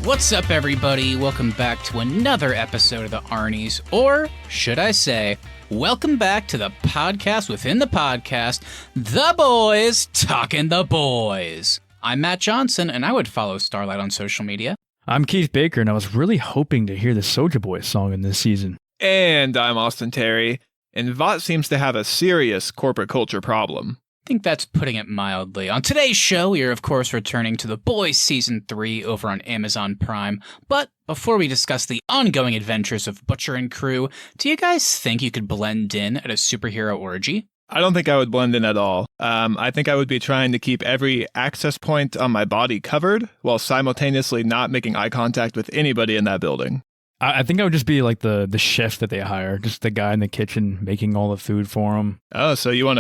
What's up, everybody? Welcome back to another episode of the Arnies, or should I say, welcome back to the podcast within the podcast, The Boys Talking the Boys. I'm Matt Johnson, and I would follow Starlight on social media. I'm Keith Baker, and I was really hoping to hear the Soulja Boy song in this season. And I'm Austin Terry, and VOT seems to have a serious corporate culture problem. I think that's putting it mildly. On today's show, we are, of course, returning to The Boys Season 3 over on Amazon Prime. But before we discuss the ongoing adventures of Butcher and crew, do you guys think you could blend in at a superhero orgy? I don't think I would blend in at all. I think I would be trying to keep every access point on my body covered while simultaneously not making eye contact with anybody in that building. I think I would just be like the chef that they hire, just the guy in the kitchen making all the food for them. Oh, so you want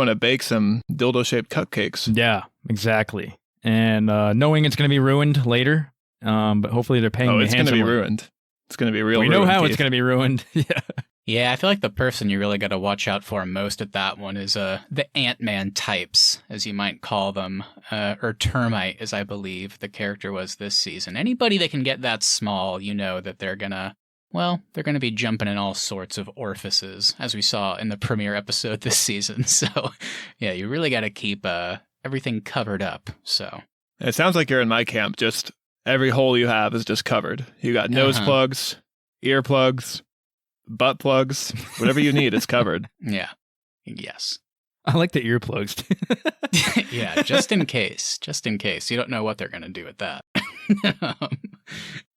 to bake some dildo-shaped cupcakes? Yeah, exactly. And knowing it's going to be ruined later, but hopefully they're paying me handsomely. Oh, it's going to be ruined. It's going to be real We ruined, know how Keith. it's going to be ruined. Yeah. Yeah, I feel like the person you really got to watch out for most at that one is the Ant-Man types, as you might call them, or Termite, as I believe the character was this season. Anybody that can get that small, you know that they're gonna be jumping in all sorts of orifices, as we saw in the premiere episode this season. So, yeah, you really got to keep everything covered up. So It sounds like you're in my camp. Just every hole you have is just covered. You got nose plugs, ear plugs, butt plugs, whatever you need, it's covered. Yeah. Yes. I like the earplugs. Yeah, just in case. Just in case. You don't know what they're going to do with that.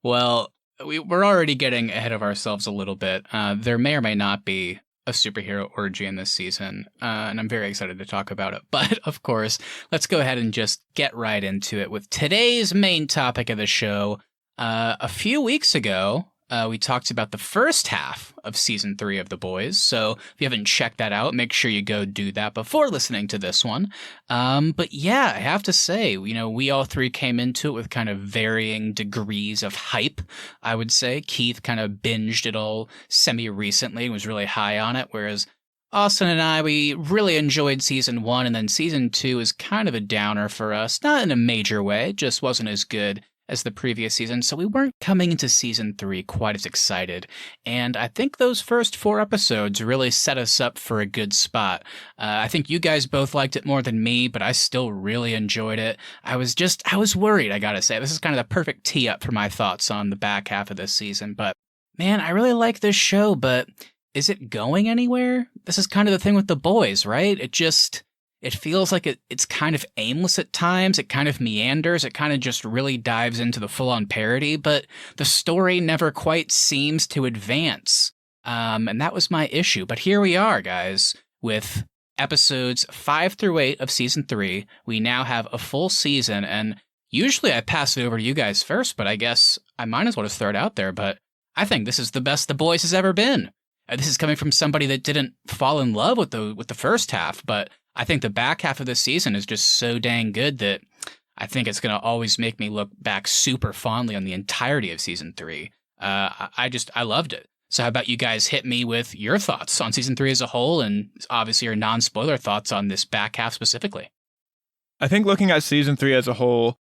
Well, we're already getting ahead of ourselves a little bit. There may or may not be a superhero orgy in this season, and I'm very excited to talk about it. But, of course, let's go ahead and just get right into it with today's main topic of the show. A few weeks ago, we talked about the first half of Season 3 of The Boys, so if you haven't checked that out, make sure you go do that before listening to this one. But yeah, I have to say, we all three came into it with kind of varying degrees of hype, I would say. Keith kind of binged it all semi-recently and was really high on it, whereas Austin and I, we really enjoyed Season 1, and then Season 2 is kind of a downer for us. Not in a major way, just wasn't as good as the previous season, so we weren't coming into Season 3 quite as excited, and I think those first 4 episodes really set us up for a good spot. I think you guys both liked it more than me, but I still really enjoyed it. I was worried, I gotta say. This is kind of the perfect tee-up for my thoughts on the back half of this season, but man, I really like this show, but is it going anywhere? This is kind of the thing with The Boys, right? It feels like it's kind of aimless at times. It kind of meanders. It kind of just really dives into the full-on parody, but the story never quite seems to advance. And that was my issue. But here we are, guys, with episodes 5 through 8 of Season 3. We now have a full season, and usually I pass it over to you guys first, but I guess I might as well just throw it out there. But I think this is the best The Boys has ever been. This is coming from somebody that didn't fall in love with the first half, but I think the back half of the season is just so dang good that I think it's going to always make me look back super fondly on the entirety of Season 3. I loved it. So how about you guys hit me with your thoughts on Season 3 as a whole, and obviously your non-spoiler thoughts on this back half specifically? I think looking at Season 3 as a whole,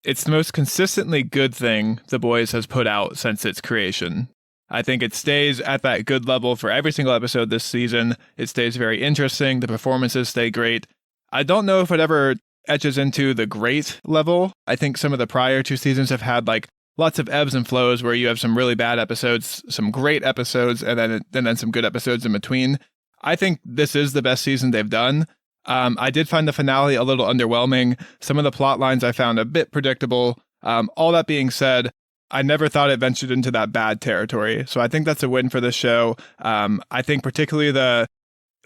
it's the most consistently good thing The Boys has put out since its creation. I think it stays at that good level for every single episode this season. It stays very interesting. The performances stay great. I don't know if it ever etches into the great level. I think some of the prior 2 seasons have had lots of ebbs and flows where you have some really bad episodes, some great episodes, and then some good episodes in between. I think this is the best season they've done. I did find the finale a little underwhelming. Some of the plot lines I found a bit predictable. All that being said, I never thought it ventured into that bad territory. So I think that's a win for this show. I think particularly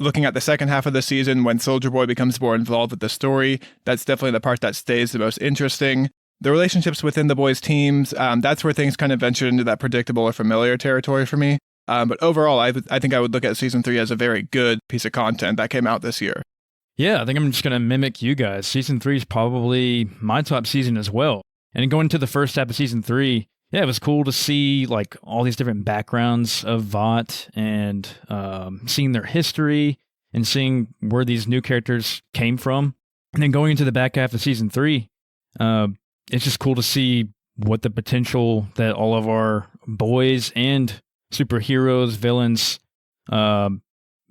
looking at the second half of the season when Soulja Boy becomes more involved with the story, that's definitely the part that stays the most interesting. The relationships within the boys' teams, that's where things kind of venture into that predictable or familiar territory for me. But overall, I think I would look at Season 3 as a very good piece of content that came out this year. Yeah, I think I'm just going to mimic you guys. Season 3 is probably my top season as well. And going to the first half of Season 3, yeah, it was cool to see all these different backgrounds of VOT and seeing their history and seeing where these new characters came from. And then going into the back half of Season 3, it's just cool to see what the potential that all of our boys and superheroes, villains,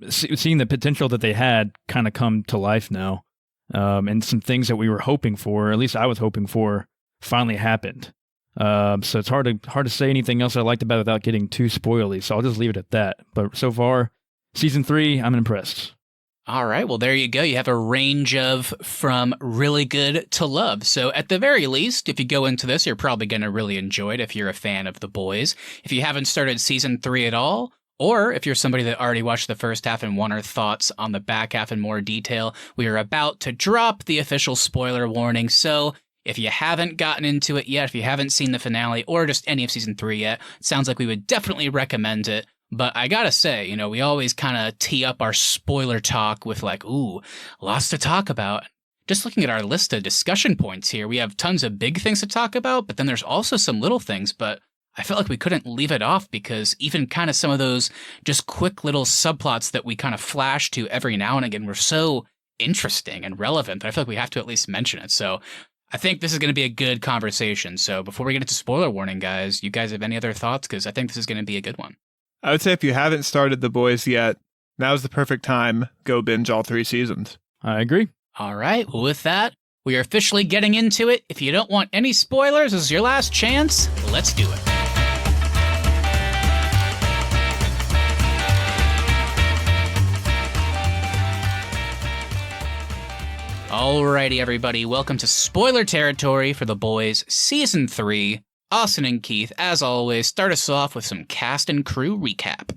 seeing the potential that they had kind of come to life now. And some things that we were hoping for, or at least I was hoping for, finally happened. So it's hard to say anything else I liked about it without getting too spoily. So I'll just leave it at that. But so far, season 3, I'm impressed. All right, well, there you go. You have a range of from really good to love. So at the very least, if you go into this, you're probably going to really enjoy it if you're a fan of The Boys. If you haven't started season 3 at all, or if you're somebody that already watched the first half and want our thoughts on the back half in more detail, we are about to drop the official spoiler warning. So if you haven't gotten into it yet, if you haven't seen the finale or just any of season 3 yet, it sounds like we would definitely recommend it. But I gotta say, we always kind of tee up our spoiler talk with like, ooh, lots to talk about. Just looking at our list of discussion points here, we have tons of big things to talk about, but then there's also some little things, but I felt like we couldn't leave it off because even kind of some of those just quick little subplots that we kind of flash to every now and again were so interesting and relevant that I feel like we have to at least mention it. So I think this is going to be a good conversation. So before we get into spoiler warning, guys, you guys have any other thoughts? Because I think this is going to be a good one. I would say if you haven't started The Boys yet, now's the perfect time. Go binge all 3 seasons. I agree. All right. Well, with that, we are officially getting into it. If you don't want any spoilers, this is your last chance. Let's do it. Alrighty, everybody. Welcome to spoiler territory for The Boys Season 3. Austin and Keith, as always, start us off with some cast and crew recap.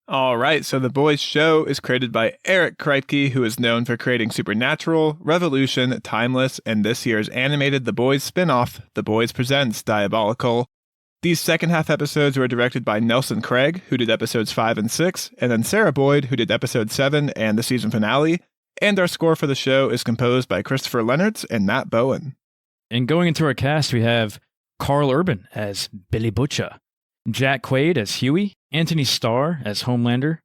All right, so The Boys show is created by Eric Kripke, who is known for creating Supernatural, Revolution, Timeless, and this year's animated The Boys spin-off, The Boys Presents Diabolical. These second half episodes were directed by Nelson Craig, who did episodes 5 and 6, and then Sarah Boyd, who did episode 7 and the season finale. And our score for the show is composed by Christopher Leonards and Matt Bowen. And going into our cast, we have Carl Urban as Billy Butcher, Jack Quaid as Huey, Anthony Starr as Homelander,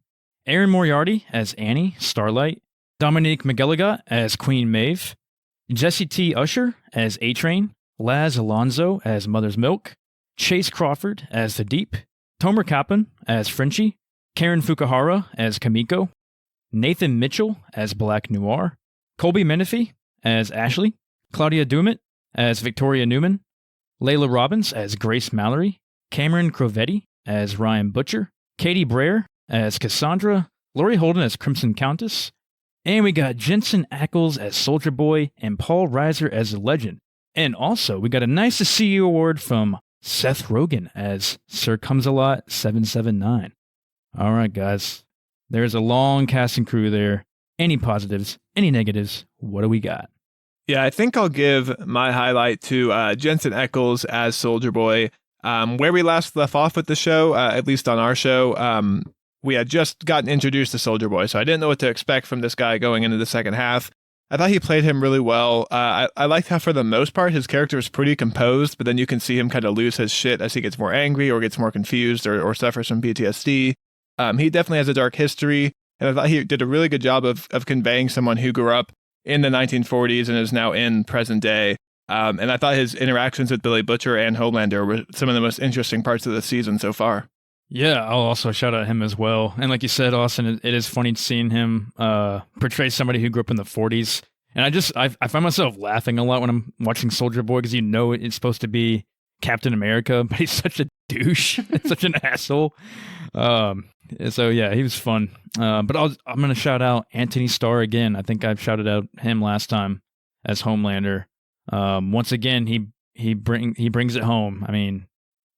Erin Moriarty as Annie, Starlight, Dominique McGilligot as Queen Maeve, Jesse T. Usher as A-Train, Laz Alonso as Mother's Milk, Chase Crawford as The Deep, Tomer Kaplan as Frenchie, Karen Fukuhara as Kamiko, Nathan Mitchell as Black Noir, Colby Menifee as Ashley, Claudia Dumet as Victoria Newman, Layla Robbins as Grace Mallory, Cameron Crovetti as Ryan Butcher, Katie Brayer as Cassandra, Laurie Holden as Crimson Countess, and we got Jensen Ackles as Soldier Boy and Paul Reiser as the Legend. And also, we got a Nice to See You award from Seth Rogen as Sir Comes-a-Lot 779. All right, guys. There's a long cast and crew there. Any positives, any negatives, what do we got? Yeah, I think I'll give my highlight to Jensen Ackles as Soldier Boy. Where we last left off with the show, at least on our show, we had just gotten introduced to Soldier Boy, so I didn't know what to expect from this guy going into the second half. I thought he played him really well. I liked how, for the most part, his character is pretty composed, but then you can see him kind of lose his shit as he gets more angry or gets more confused or suffers from PTSD. He definitely has a dark history, and I thought he did a really good job of conveying someone who grew up in the 1940s and is now in present day. And I thought his interactions with Billy Butcher and Homelander were some of the most interesting parts of the season so far. Yeah, I'll also shout out him as well. And like you said, Austin, it is funny seeing him portray somebody who grew up in the 40s. And I find myself laughing a lot when I'm watching Soldier Boy because it's supposed to be Captain America, but he's such a douche. It's such an asshole. So yeah, he was fun. But I'm going to shout out Anthony Starr again. I think I've shouted out him last time as Homelander. Once again, he brings it home. I mean,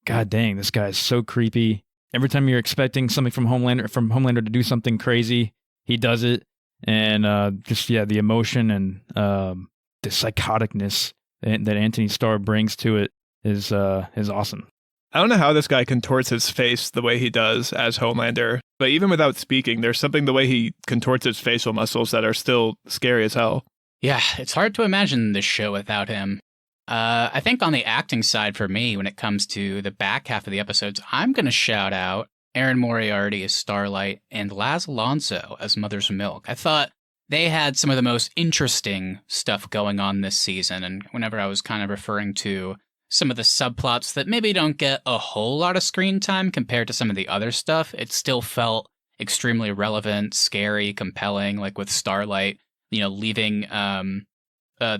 god dang, this guy is so creepy. Every time you're expecting something from Homelander to do something crazy, he does it. And the emotion and the psychoticness that Anthony Starr brings to it is awesome. I don't know how this guy contorts his face the way he does as Homelander, but even without speaking, there's something the way he contorts his facial muscles that are still scary as hell. Yeah, it's hard to imagine this show without him. I think on the acting side for me, when it comes to the back half of the episodes, I'm going to shout out Erin Moriarty as Starlight and Laz Alonso as Mother's Milk. I thought they had some of the most interesting stuff going on this season, and whenever I was kind of referring to some of the subplots that maybe don't get a whole lot of screen time compared to some of the other stuff, it still felt extremely relevant, scary, compelling, like with Starlight, leaving the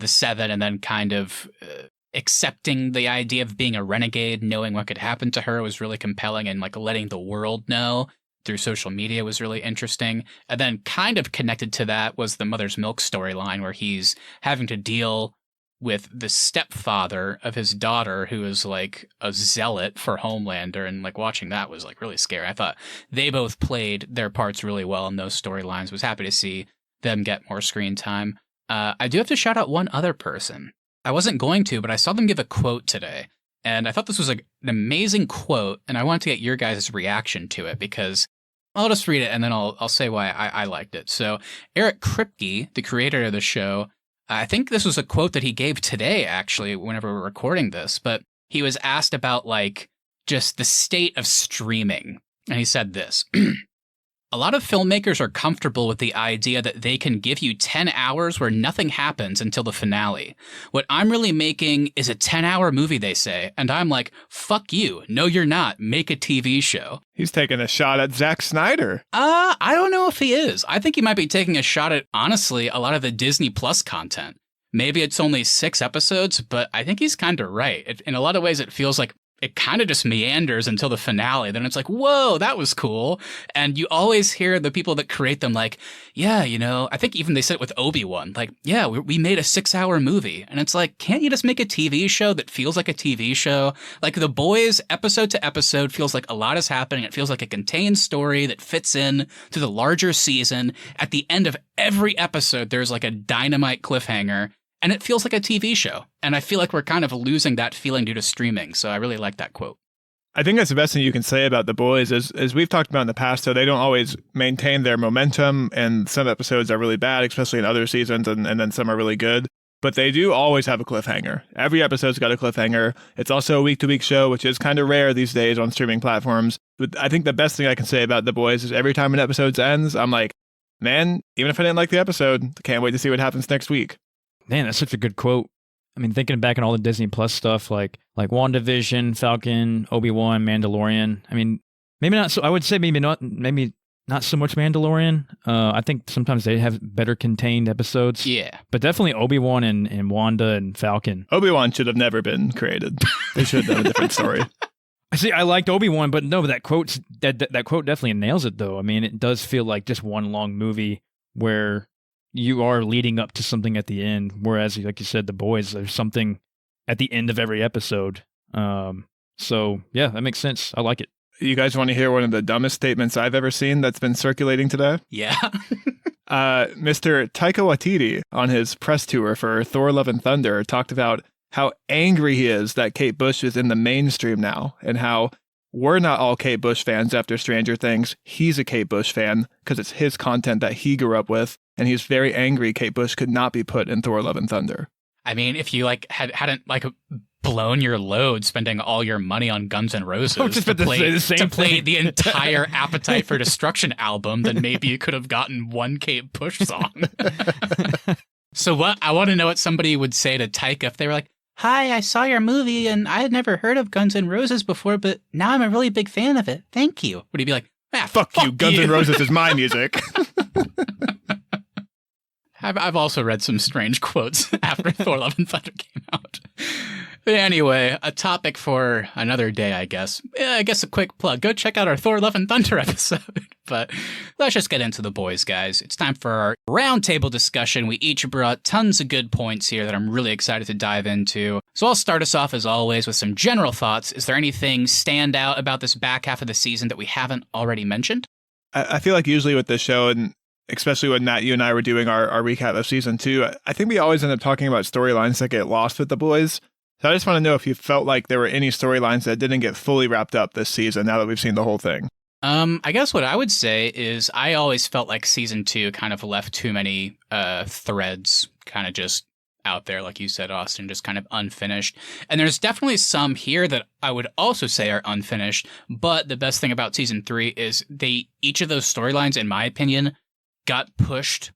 Seven and then kind of accepting the idea of being a renegade, knowing what could happen to her was really compelling, and like letting the world know through social media was really interesting. And then kind of connected to that was the Mother's Milk storyline, where he's having to deal with the stepfather of his daughter, who is like a zealot for Homelander, and like watching that was like really scary. I thought they both played their parts really well in those storylines. Was happy to see them get more screen time. I do have to shout out one other person. I wasn't going to, but I saw them give a quote today, and I thought this was an amazing quote, and I wanted to get your guys' reaction to it, because I'll just read it and then I'll say why I liked it. So Eric Kripke, the creator of the show, I think this was a quote that he gave today, actually, whenever we're recording this, but he was asked about, like, just the state of streaming. And he said this: a lot of filmmakers are comfortable with the idea that they can give you 10 hours where nothing happens until the finale. What I'm really making is a 10-hour movie, they say. And I'm like, fuck you. No, you're not. Make a TV show. He's taking a shot at Zack Snyder. I don't know if he is. I think he might be taking a shot at, honestly, a lot of the Disney Plus content. Maybe it's only 6 episodes, but I think he's kind of right. In a lot of ways, it feels like it kind of just meanders until the finale. Then it's like, whoa, that was cool. And you always hear the people that create them like, yeah, I think even they said it with Obi-Wan, like, yeah, we made a 6-hour movie. And it's like, can't you just make a TV show that feels like a TV show? Like The Boys, episode to episode, feels like a lot is happening. It feels like a contained story that fits in to the larger season. At the end of every episode, there's like a dynamite cliffhanger. And it feels like a TV show. And I feel like we're kind of losing that feeling due to streaming. So I really like that quote. I think that's the best thing you can say about The Boys. As we've talked about in the past, though, they don't always maintain their momentum. And some episodes are really bad, especially in other seasons. And then some are really good. But they do always have a cliffhanger. Every episode's got a cliffhanger. It's also a week-to-week show, which is kind of rare these days on streaming platforms. But I think the best thing I can say about The Boys is every time an episode ends, I'm like, man, even if I didn't like the episode, can't wait to see what happens next week. Man, that's such a good quote. I mean, thinking back on all the Disney Plus stuff, like WandaVision, Falcon, Obi-Wan, Mandalorian. I mean, maybe not so. I would say maybe not so much Mandalorian. I think sometimes they have better contained episodes. Yeah, but definitely Obi-Wan and Wanda and Falcon. Obi-Wan should have never been created. They should have done a different story. See, I liked Obi-Wan, but no, that quote definitely nails it, though. I mean, it does feel like just one long movie where you are leading up to something at the end, whereas, like you said, The Boys, there's something at the end of every episode. So, yeah, that makes sense. I like it. You guys want to hear one of the dumbest statements I've ever seen that's been circulating today? Yeah. Mr. Taika Waititi, on his press tour for Thor Love and Thunder, talked about how angry he is that Kate Bush is in the mainstream now, and how we're not all Kate Bush fans after Stranger Things. He's a Kate Bush fan because it's his content that he grew up with, and he's very angry Kate Bush could not be put in Thor Love and Thunder. I mean, if you hadn't blown your load spending all your money on Guns N' Roses to play the entire Appetite for Destruction album, then maybe you could have gotten one Kate Bush song. So what? I want to know what somebody would say to Taika if they were like, "Hi, I saw your movie and I had never heard of Guns N' Roses before, but now I'm a really big fan of it. Thank you." Would he be like, fuck you, Guns N' Roses is my music. I've also read some strange quotes after Thor Love and Thunder came out. But anyway, a topic for another day, I guess. Yeah, I guess a quick plug. Go check out our Thor Love and Thunder episode. But let's just get into The Boys, guys. It's time for our roundtable discussion. We each brought tons of good points here that I'm really excited to dive into. So I'll start us off, as always, with some general thoughts. Is there anything stand out about this back half of the season that we haven't already mentioned? I feel like usually with this show, and especially when Matt, you and I were doing our recap of season 2, I think we always end up talking about storylines that get lost with The Boys. So I just want to know if you felt like there were any storylines that didn't get fully wrapped up this season now that we've seen the whole thing. I guess what I would say is I always felt like season 2 kind of left too many threads kind of just out there, like you said, Austin, just kind of unfinished. And there's definitely some here that I would also say are unfinished. But the best thing about season 3 is each of those storylines, in my opinion, got pushed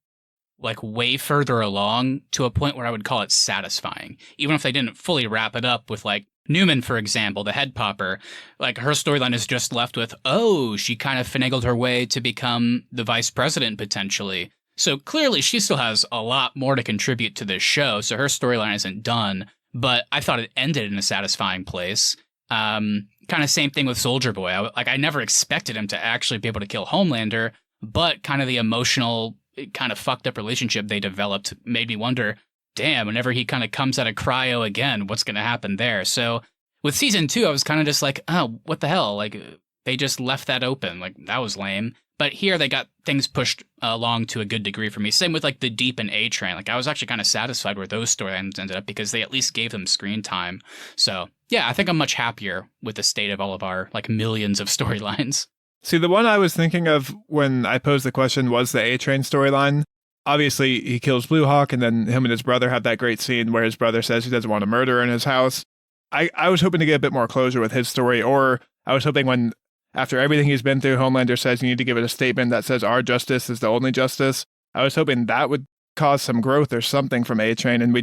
like way further along to a point where I would call it satisfying. Even if they didn't fully wrap it up with like Newman, for example, the head popper, like her storyline is just left with, oh, she kind of finagled her way to become the vice president potentially. So clearly she still has a lot more to contribute to this show, so her storyline isn't done, but I thought it ended in a satisfying place. Kind of same thing with Soldier Boy. I never expected him to actually be able to kill Homelander, but kind of the emotional, kind of fucked up relationship they developed made me wonder, damn, whenever he kind of comes out of cryo again, what's going to happen there? So with season 2, I was kind of just like, oh, what the hell? Like, they just left that open. Like, that was lame. But here they got things pushed along to a good degree for me. Same with like the Deep and A-Train. Like, I was actually kind of satisfied where those storylines ended up because they at least gave them screen time. So yeah, I think I'm much happier with the state of all of our like millions of storylines. See, the one I was thinking of when I posed the question was the A-Train storyline. Obviously, he kills Blue Hawk, and then him and his brother have that great scene where his brother says he doesn't want a murderer in his house. I was hoping to get a bit more closure with his story, or I was hoping when, after everything he's been through, Homelander says you need to give it a statement that says our justice is the only justice. I was hoping that would cause some growth or something from A-Train, and we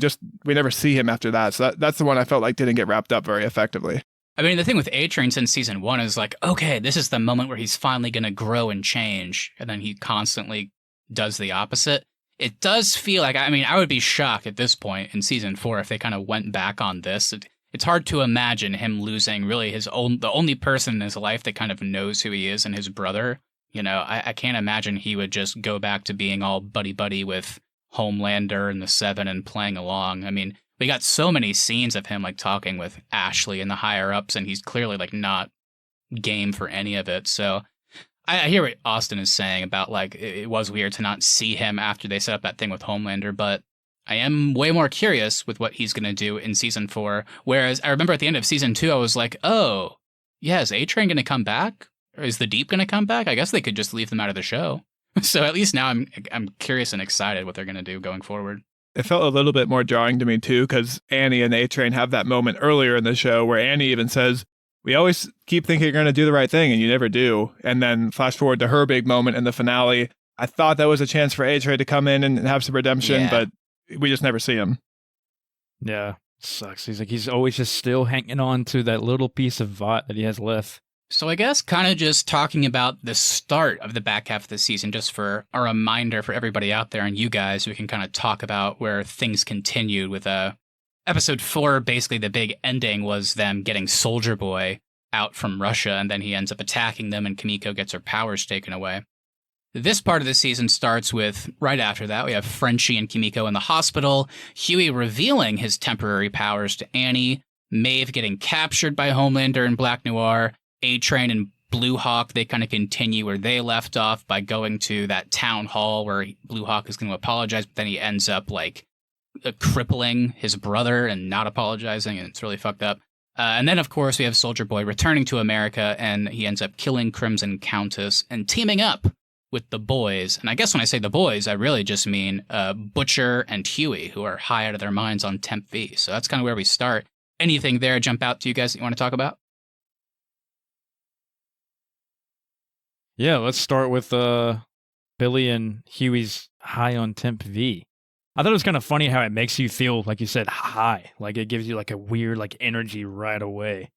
never see him after that. So that's the one I felt like didn't get wrapped up very effectively. I mean, the thing with A-Train since season 1 is like, okay, this is the moment where he's finally going to grow and change, and then he constantly does the opposite. It does feel like, I mean, I would be shocked at this point in season 4 if they kind of went back on this. It's hard to imagine him losing really the only person in his life that kind of knows who he is and his brother. You know, I can't imagine he would just go back to being all buddy-buddy with Homelander and the Seven and playing along. I mean, we got so many scenes of him like talking with Ashley and the higher-ups, and he's clearly like not game for any of it. So I hear what Austin is saying about like it was weird to not see him after they set up that thing with Homelander, but I am way more curious with what he's going to do in season 4. Whereas I remember at the end of season 2, I was like, oh, yeah, is A-Train going to come back? Or is the Deep going to come back? I guess they could just leave them out of the show. So at least now I'm curious and excited what they're going to do going forward. It felt a little bit more jarring to me too, because Annie and A-Train have that moment earlier in the show where Annie even says, we always keep thinking you're going to do the right thing and you never do. And then flash forward to her big moment in the finale. I thought that was a chance for A-Train to come in and have some redemption, but we just never see him. Yeah, sucks. He's always just still hanging on to that little piece of Vought that he has left. So I guess kind of just talking about the start of the back half of the season, just for a reminder for everybody out there and you guys, we can kind of talk about where things continued with episode 4. Basically, the big ending was them getting Soldier Boy out from Russia, and then he ends up attacking them and Kimiko gets her powers taken away. This part of the season starts with, right after that, we have Frenchie and Kimiko in the hospital, Huey revealing his temporary powers to Annie, Maeve getting captured by Homelander and Black Noir, A-Train and Blue Hawk, they kind of continue where they left off by going to that town hall where Blue Hawk is going to apologize, but then he ends up, like, crippling his brother and not apologizing, and it's really fucked up. And then, of course, we have Soldier Boy returning to America, and he ends up killing Crimson Countess and teaming up with the boys. And I guess when I say the boys, I really just mean Butcher and Huey, who are high out of their minds on Temp V. So that's kind of where we start. Anything there jump out to you guys that you want to talk about? Yeah, let's start with Billy and Huey's high on Temp V. I thought it was kind of funny how it makes you feel, like you said, high. Like it gives you like a weird like energy right away.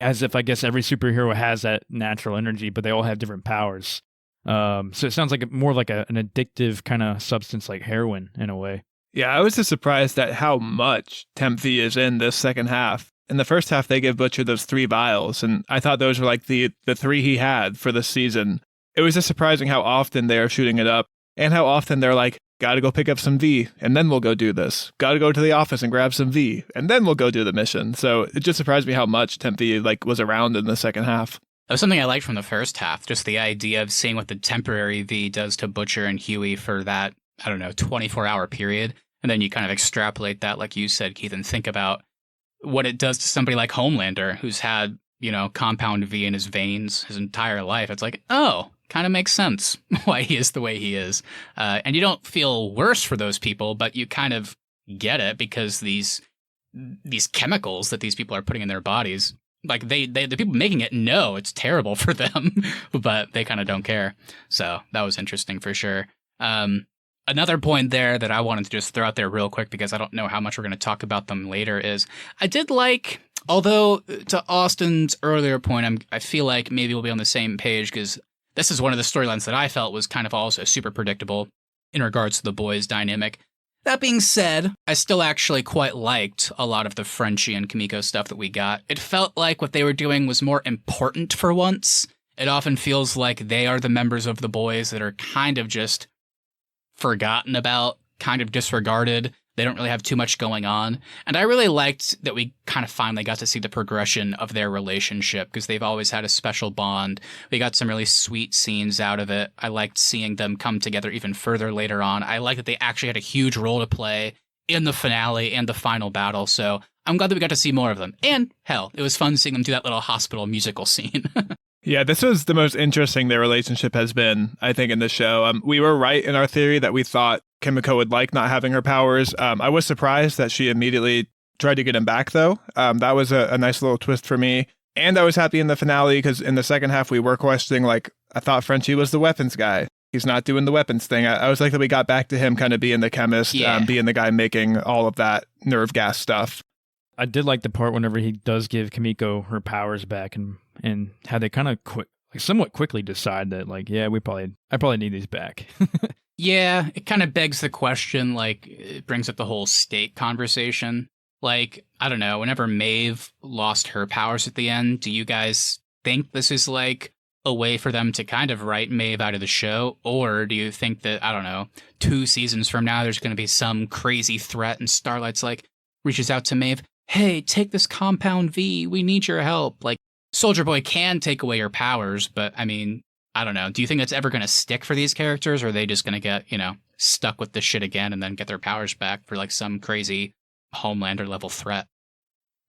As if I guess every superhero has that natural energy, but they all have different powers. So it sounds like more like an addictive kind of substance like heroin in a way. Yeah, I was just surprised at how much Temp V is in this second half. In the first half, they give Butcher those 3 vials, and I thought those were like the 3 he had for this season. It was just surprising how often they're shooting it up, and how often they're like, gotta go pick up some V, and then we'll go do this. Gotta go to the office and grab some V, and then we'll go do the mission. So it just surprised me how much Temp V like was around in the second half. That was something I liked from the first half, just the idea of seeing what the temporary V does to Butcher and Huey for that, 24-hour period. And then you kind of extrapolate that, like you said, Keith, and think about what it does to somebody like Homelander, who's had, compound V in his veins his entire life. It's like, oh, kind of makes sense why he is the way he is. And you don't feel worse for those people, but you kind of get it because these chemicals that these people are putting in their bodies, like the people making it know it's terrible for them, but they kind of don't care. So that was interesting for sure. Another point there that I wanted to just throw out there real quick, because I don't know how much we're going to talk about them later, is I did like, although to Austin's earlier point, I feel like maybe we'll be on the same page, because this is one of the storylines that I felt was kind of also super predictable in regards to the boys' dynamic. That being said, I still actually quite liked a lot of the Frenchie and Kimiko stuff that we got. It felt like what they were doing was more important for once. It often feels like they are the members of the boys that are kind of just forgotten about, kind of disregarded. They don't really have too much going on. And I really liked that we kind of finally got to see the progression of their relationship, because they've always had a special bond. We got some really sweet scenes out of it. I liked seeing them come together even further later on. I like that they actually had a huge role to play in the finale and the final battle. So I'm glad that we got to see more of them. And hell, it was fun seeing them do that little hospital musical scene. Yeah, this was the most interesting their relationship has been, I think, in the show. We were right in our theory that we thought Kimiko would like not having her powers. I was surprised that she immediately tried to get him back, though. That was a nice little twist for me. And I was happy in the finale, because in the second half, we were questioning, like, I thought Frenchie was the weapons guy. He's not doing the weapons thing. I was like that we got back to him kind of being the chemist, being the guy making all of that nerve gas stuff. I did like the part whenever he does give Kimiko her powers back, and how they kind of somewhat quickly decide that, like, yeah, I probably need these back. Yeah, it kind of begs the question, like, it brings up the whole state conversation. Like, I don't know, whenever Maeve lost her powers at the end, do you guys think this is like a way for them to kind of write Maeve out of the show? Or do you think that, I don't know, 2 seasons from now, there's going to be some crazy threat and Starlight's like, reaches out to Maeve, hey, take this compound V, we need your help. Like, Soldier Boy can take away your powers, but I mean, I don't know. Do you think that's ever going to stick for these characters, or are they just going to get, stuck with this shit again and then get their powers back for like some crazy Homelander level threat?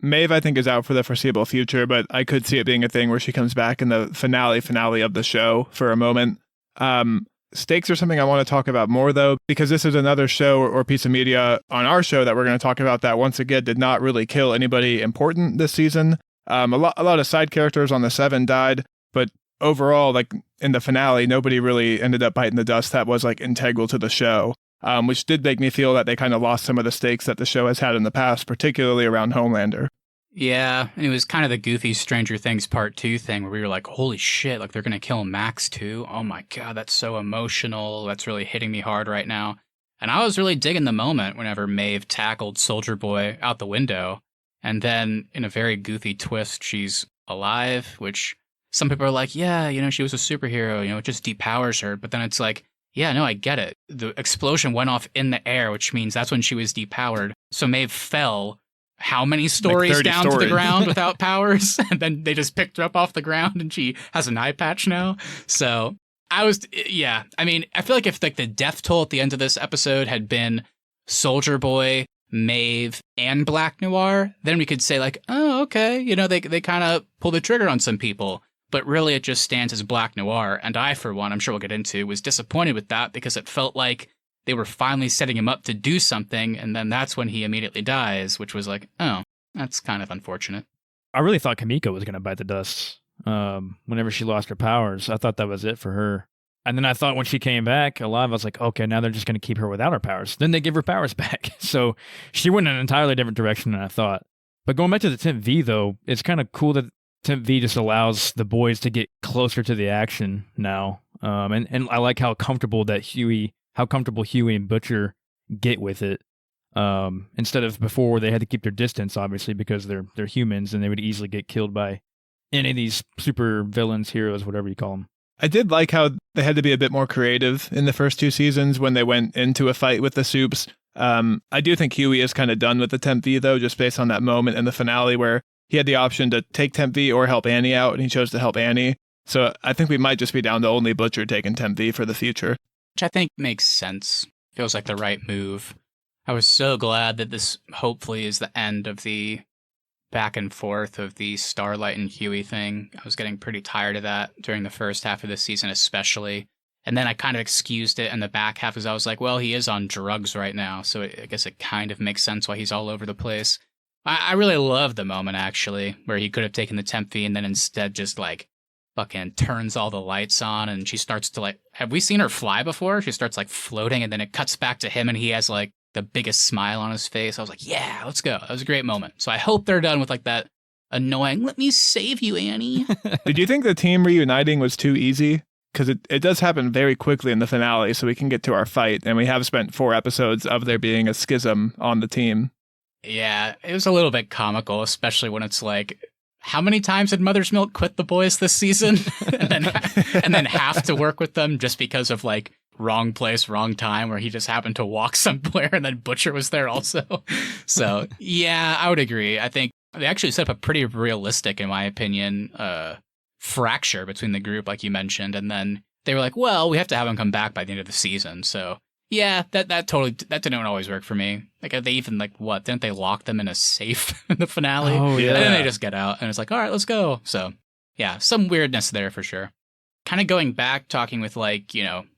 Maeve, I think, is out for the foreseeable future, but I could see it being a thing where she comes back in the finale of the show for a moment. Stakes are something I want to talk about more, though, because this is another show or piece of media on our show that we're going to talk about that, once again, did not really kill anybody important this season. A lot of side characters on the 7 died, but overall, like in the finale, nobody really ended up biting the dust that was like integral to the show, which did make me feel that they kind of lost some of the stakes that the show has had in the past, particularly around Homelander. Yeah, and it was kind of the goofy Stranger Things Part 2 thing where we were like, holy shit, like they're going to kill Max too? Oh my god, that's so emotional. That's really hitting me hard right now. And I was really digging the moment whenever Maeve tackled Soldier Boy out the window. And then, in a very goofy twist, she's alive, which some people are like, yeah, she was a superhero, it just depowers her. But then it's like, yeah, no, I get it. The explosion went off in the air, which means that's when she was depowered. So Maeve fell how many stories like down to the ground without powers? And then they just picked her up off the ground and she has an eye patch now. So I mean, I feel like if like the death toll at the end of this episode had been Soldier Boy, Maeve, and Black Noir, then we could say like, oh, okay, they kind of pull the trigger on some people. But really it just stands as Black Noir. And I, for one, I'm sure we'll get into, was disappointed with that because it felt like they were finally setting him up to do something, and then that's when he immediately dies, which was like, oh, that's kind of unfortunate. I really thought Kimiko was going to bite the dust whenever she lost her powers. I thought that was it for her. And then I thought when she came back alive, I was like, okay, now they're just going to keep her without her powers. Then they give her powers back. So she went in an entirely different direction than I thought. But going back to the Temp V, though, it's kind of cool that Temp V just allows the boys to get closer to the action now. And I like how comfortable Huey and Butcher get with it. Instead of before where they had to keep their distance, obviously, because they're humans and they would easily get killed by any of these super villains, heroes, whatever you call them. I did like how they had to be a bit more creative in the first 2 seasons when they went into a fight with the Supes. I do think Huey is kind of done with the Temp V, though, just based on that moment in the finale where he had the option to take Temp V or help Annie out, and he chose to help Annie. So I think we might just be down to only Butcher taking Temp V for the future. Which I think makes sense. Feels like the right move. I was so glad that this hopefully is the end of the back and forth of the Starlight and Huey thing. I was getting pretty tired of that during the first half of the season especially. And then I kind of excused it in the back half because I was like, well, he is on drugs right now, so I guess it kind of makes sense why he's all over the place. I really loved the moment, actually, where he could have taken the Temp V and then instead just, like, fucking turns all the lights on and she starts to like, have we seen her fly before? She starts like floating and then it cuts back to him and he has like the biggest smile on his face. I was like, yeah, let's go. That was a great moment. So I hope they're done with like that annoying, let me save you, Annie. Did you think the team reuniting was too easy? Because it does happen very quickly in the finale, so we can get to our fight. And we have spent 4 episodes of there being a schism on the team. Yeah, it was a little bit comical, especially when it's like, how many times did Mother's Milk quit the boys this season? and then have to work with them just because of like wrong place, wrong time, where he just happened to walk somewhere and then Butcher was there also. So yeah, I would agree. I think they actually set up a pretty realistic, in my opinion, fracture between the group, like you mentioned. And then they were like, well, we have to have him come back by the end of the season. So yeah, that didn't always work for me. Like they even like what? Didn't they lock them in a safe in the finale? Oh, yeah. And then they just get out and it's like, all right, let's go. So yeah, some weirdness there for sure. Kind of going back, talking with like,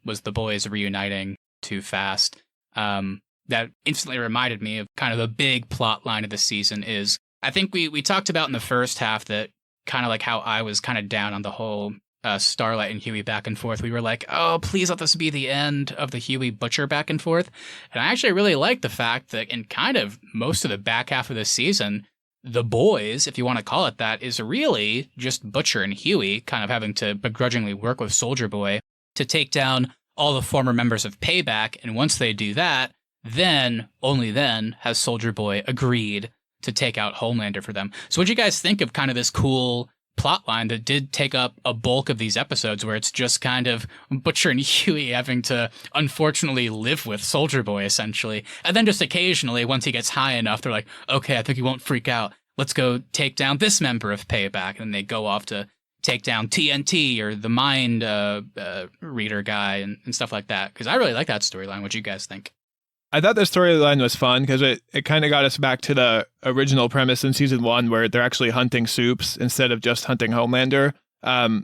was the boys reuniting too fast? That instantly reminded me of kind of a big plot line of the season is, I think we talked about in the first half that kind of like how I was kind of down on the whole Starlight and Huey back and forth. We were like, oh, please let this be the end of the Huey Butcher back and forth. And I actually really like the fact that in kind of most of the back half of the season, the boys, if you want to call it that, is really just Butcher and Huey kind of having to begrudgingly work with Soldier Boy to take down all the former members of Payback. And once they do that, then, only then, has Soldier Boy agreed to take out Homelander for them. So what do you guys think of kind of this cool plot line that did take up a bulk of these episodes where it's just kind of Butcher and Huey having to unfortunately live with Soldier Boy essentially, and then just occasionally once he gets high enough they're like, okay, I think he won't freak out, let's go take down this member of Payback, and they go off to take down TNT or the mind reader guy and stuff like that. Because I really like that storyline. What do you guys think? I thought the storyline was fun because it kind of got us back to the original premise in season 1 where they're actually hunting Soups instead of just hunting Homelander.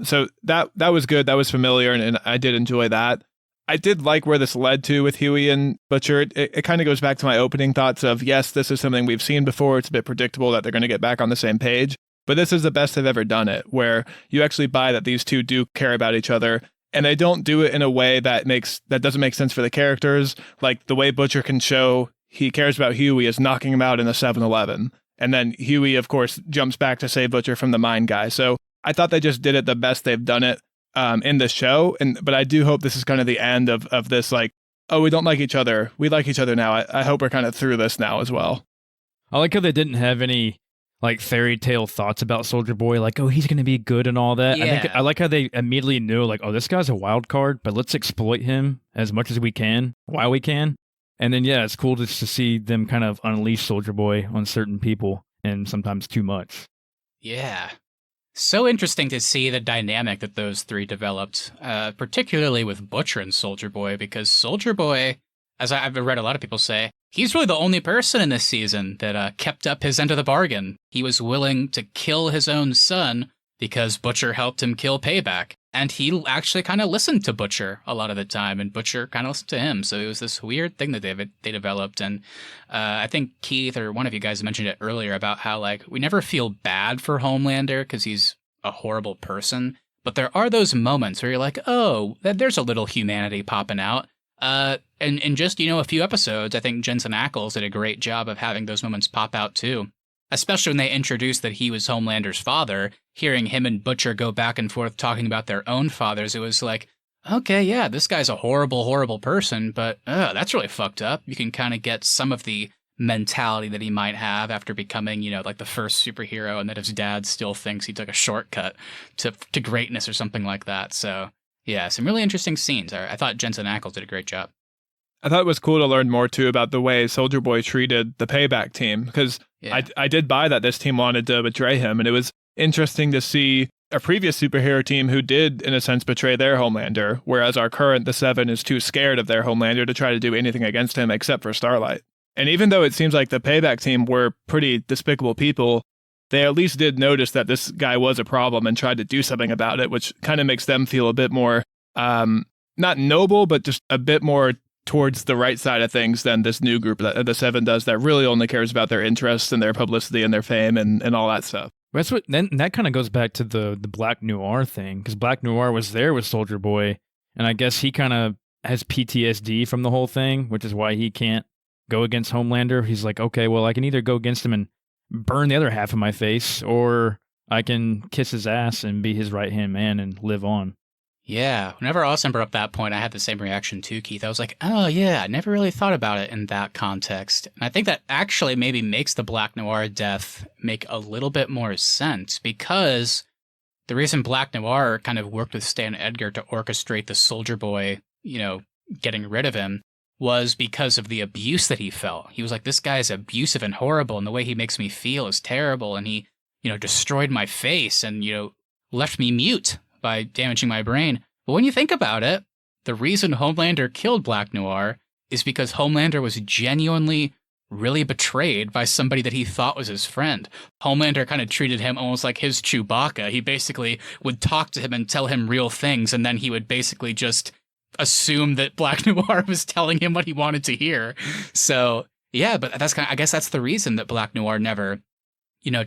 So that was good. That was familiar, and I did enjoy that. I did like where this led to with Huey and Butcher. It kind of goes back to my opening thoughts of, yes, this is something we've seen before. It's a bit predictable that they're going to get back on the same page. But this is the best they've ever done it, where you actually buy that these two do care about each other. And they don't do it in a way that doesn't make sense for the characters. Like the way Butcher can show he cares about Huey is knocking him out in a 7-Eleven. And then Huey, of course, jumps back to save Butcher from the mine guy. So I thought they just did it the best they've done it in this show. But I do hope this is kind of the end of this, like, oh, we don't like each other. We like each other now. I hope we're kind of through this now as well. I like how they didn't have any like fairy tale thoughts about Soldier Boy, like, oh, he's going to be good and all that. Yeah. I like how they immediately knew, like, oh, this guy's a wild card, but let's exploit him as much as we can while we can. And then, yeah, it's cool just to see them kind of unleash Soldier Boy on certain people, and sometimes too much. Yeah. So interesting to see the dynamic that those three developed, particularly with Butcher and Soldier Boy, because Soldier Boy, as I've read a lot of people say, he's really the only person in this season that kept up his end of the bargain. He was willing to kill his own son because Butcher helped him kill Payback. And he actually kind of listened to Butcher a lot of the time, and Butcher kind of listened to him. So it was this weird thing that they developed. And I think Keith or one of you guys mentioned it earlier about how, like, we never feel bad for Homelander because he's a horrible person. But there are those moments where you're like, oh, there's a little humanity popping out. And in just, a few episodes, I think Jensen Ackles did a great job of having those moments pop out too. Especially when they introduced that he was Homelander's father, hearing him and Butcher go back and forth talking about their own fathers, it was like, okay, yeah, this guy's a horrible, horrible person, but that's really fucked up. You can kind of get some of the mentality that he might have after becoming, like the first superhero, and that his dad still thinks he took a shortcut to greatness or something like that. So yeah, some really interesting scenes. I thought Jensen Ackles did a great job. I thought it was cool to learn more, too, about the way Soldier Boy treated the Payback team, because Yeah. I did buy that this team wanted to betray him, and it was interesting to see a previous superhero team who did, in a sense, betray their Homelander, whereas our current, the Seven, is too scared of their Homelander to try to do anything against him except for Starlight. And even though it seems like the Payback team were pretty despicable people, they at least did notice that this guy was a problem and tried to do something about it, which kind of makes them feel a bit more, not noble, but just a bit more towards the right side of things than this new group that the Seven does, that really only cares about their interests and their publicity and their fame and all that stuff. That's what. Then that kind of goes back to the Black Noir thing, because Black Noir was there with Soldier Boy, and I guess he kind of has PTSD from the whole thing, which is why he can't go against Homelander. He's like, okay, well, I can either go against him and burn the other half of my face, or I can kiss his ass and be his right-hand man and live on. Yeah, whenever Austin brought up that point, I had the same reaction too, Keith. I was like, oh yeah, I never really thought about it in that context. And I think that actually maybe makes the Black Noir death make a little bit more sense, because the reason Black Noir kind of worked with Stan Edgar to orchestrate the Soldier Boy, getting rid of him, was because of the abuse that he felt. He was like, this guy is abusive and horrible, and the way he makes me feel is terrible, and he, destroyed my face and, left me mute by damaging my brain. But when you think about it, the reason Homelander killed Black Noir is because Homelander was genuinely really betrayed by somebody that he thought was his friend. Homelander kind of treated him almost like his Chewbacca. He basically would talk to him and tell him real things, and then he would basically just assume that Black Noir was telling him what he wanted to hear. So, yeah, but I guess that's the reason that Black Noir never,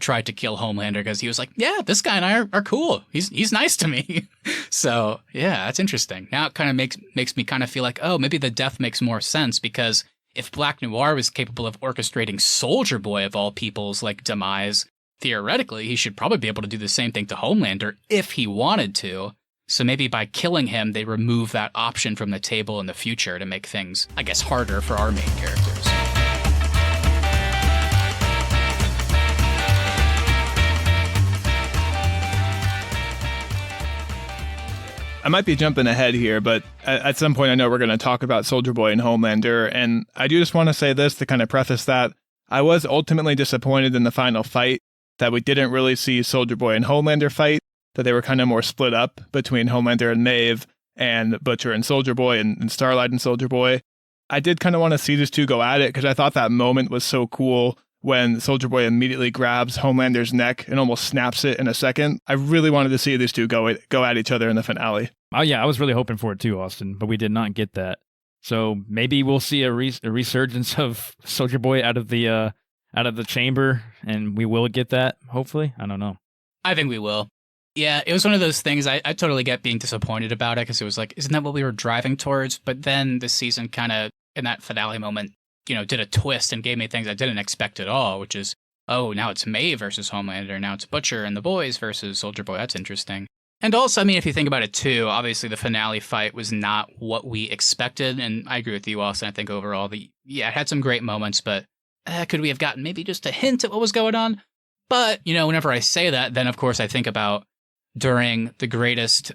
tried to kill Homelander, because he was like, yeah, this guy and I are cool. He's nice to me. So, yeah, that's interesting. Now it kind of makes me kind of feel like, oh, maybe the death makes more sense, because if Black Noir was capable of orchestrating Soldier Boy of all people's demise, theoretically, he should probably be able to do the same thing to Homelander if he wanted to. So maybe by killing him, they remove that option from the table in the future to make things, I guess, harder for our main characters. I might be jumping ahead here, but at some point I know we're going to talk about Soldier Boy and Homelander, and I do just want to say this to kind of preface that. I was ultimately disappointed in the final fight that we didn't really see Soldier Boy and Homelander fight, that they were kind of more split up between Homelander and Maeve, and Butcher and Soldier Boy, and Starlight and Soldier Boy. I did kind of want to see these two go at it, because I thought that moment was so cool when Soldier Boy immediately grabs Homelander's neck and almost snaps it in a second. I really wanted to see these two go at each other in the finale. Oh yeah, I was really hoping for it too, Austin, but we did not get that. So maybe we'll see a resurgence of Soldier Boy out of the chamber, and we will get that, hopefully. I don't know. I think we will. Yeah, it was one of those things. I totally get being disappointed about it, because it was like, isn't that what we were driving towards? But then the season kind of, in that finale moment, did a twist and gave me things I didn't expect at all, which is, oh, now it's Maeve versus Homelander. Now it's Butcher and the boys versus Soldier Boy. That's interesting. And also, I mean, if you think about it too, obviously the finale fight was not what we expected. And I agree with you, Austin. I think overall, it had some great moments, but could we have gotten maybe just a hint at what was going on? But, whenever I say that, then of course I think about during the greatest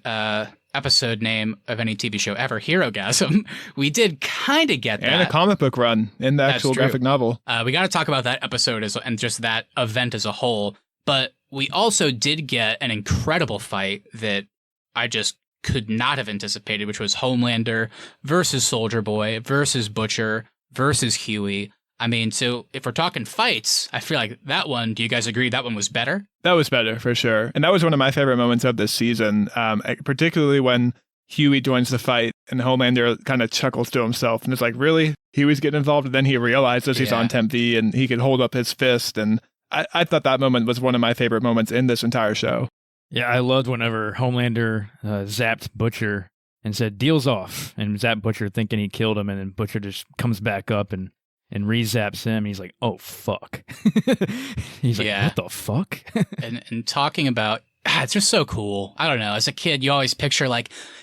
episode name of any TV show ever, Herogasm, we did kind of get that. And a comic book run in the actual graphic novel. We got to talk about that episode and just that event as a whole. But we also did get an incredible fight that I just could not have anticipated, which was Homelander versus Soldier Boy versus Butcher versus Huey. I mean, so if we're talking fights, I feel like that one, do you guys agree that one was better? That was better, for sure. And that was one of my favorite moments of this season, particularly when Huey joins the fight and Homelander kind of chuckles to himself and is like, really? Huey's getting involved? And then he realizes he's on Temp V and he could hold up his fist. And I thought that moment was one of my favorite moments in this entire show. Yeah, I loved whenever Homelander zapped Butcher and said, deal's off, and zapped Butcher thinking he killed him, and then Butcher just comes back up and re-zaps him. He's like, oh, fuck. He's like, what the fuck? and talking about, it's just so cool. I don't know. As a kid, you always picture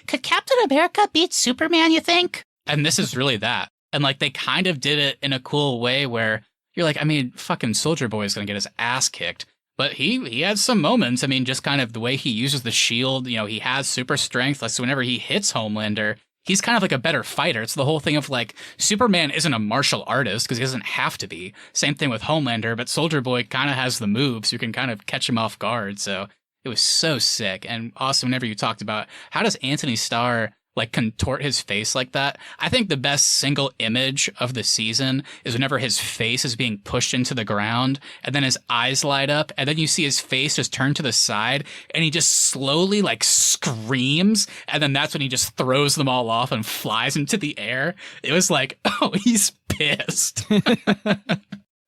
could Captain America beat Superman, you think? And this is really that. And they kind of did it in a cool way where you're like, I mean, fucking Soldier Boy is going to get his ass kicked. But he had some moments. I mean, just kind of the way he uses the shield, he has super strength. So whenever he hits Homelander, he's kind of like a better fighter. It's the whole thing of Superman isn't a martial artist because he doesn't have to be. Same thing with Homelander, but Soldier Boy kind of has the moves. You can kind of catch him off guard. So it was so sick. And also, whenever you talked about how does Anthony Starr contort his face like that, I think the best single image of the season is whenever his face is being pushed into the ground and then his eyes light up and then you see his face just turn to the side and he just slowly screams, and then that's when he just throws them all off and flies into the air. It was like, oh, he's pissed.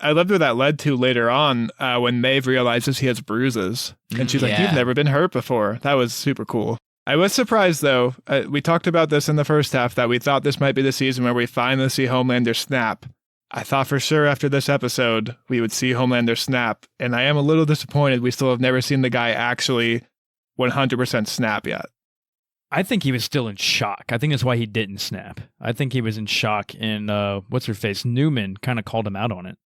I loved where that led to later on when Maeve realizes he has bruises. And she's like, you've never been hurt before. That was super cool. I was surprised, though. We talked about this in the first half, that we thought this might be the season where we finally see Homelander snap. I thought for sure after this episode we would see Homelander snap, and I am a little disappointed we still have never seen the guy actually 100% snap yet. I think he was still in shock. I think that's why he didn't snap. I think he was in shock, and what's-her-face, Newman kind of called him out on it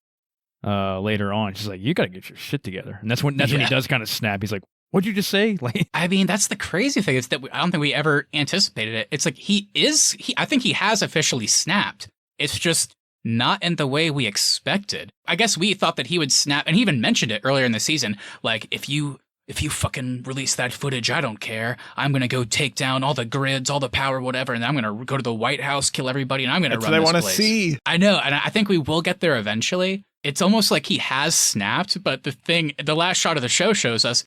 later on. She's like, you got to get your shit together. And that's when he does kind of snap. He's like, what'd you just say? Like, I mean, that's the crazy thing is that I don't think we ever anticipated it. It's like I think he has officially snapped. It's just not in the way we expected. I guess we thought that he would snap, and he even mentioned it earlier in the season. Like, if you fucking release that footage, I don't care. I'm going to go take down all the grids, all the power, whatever, and I'm going to go to the White House, kill everybody, and I'm going to run this place. That's what I want to see. I know, and I think we will get there eventually. It's almost like he has snapped, but the last shot of the show shows us,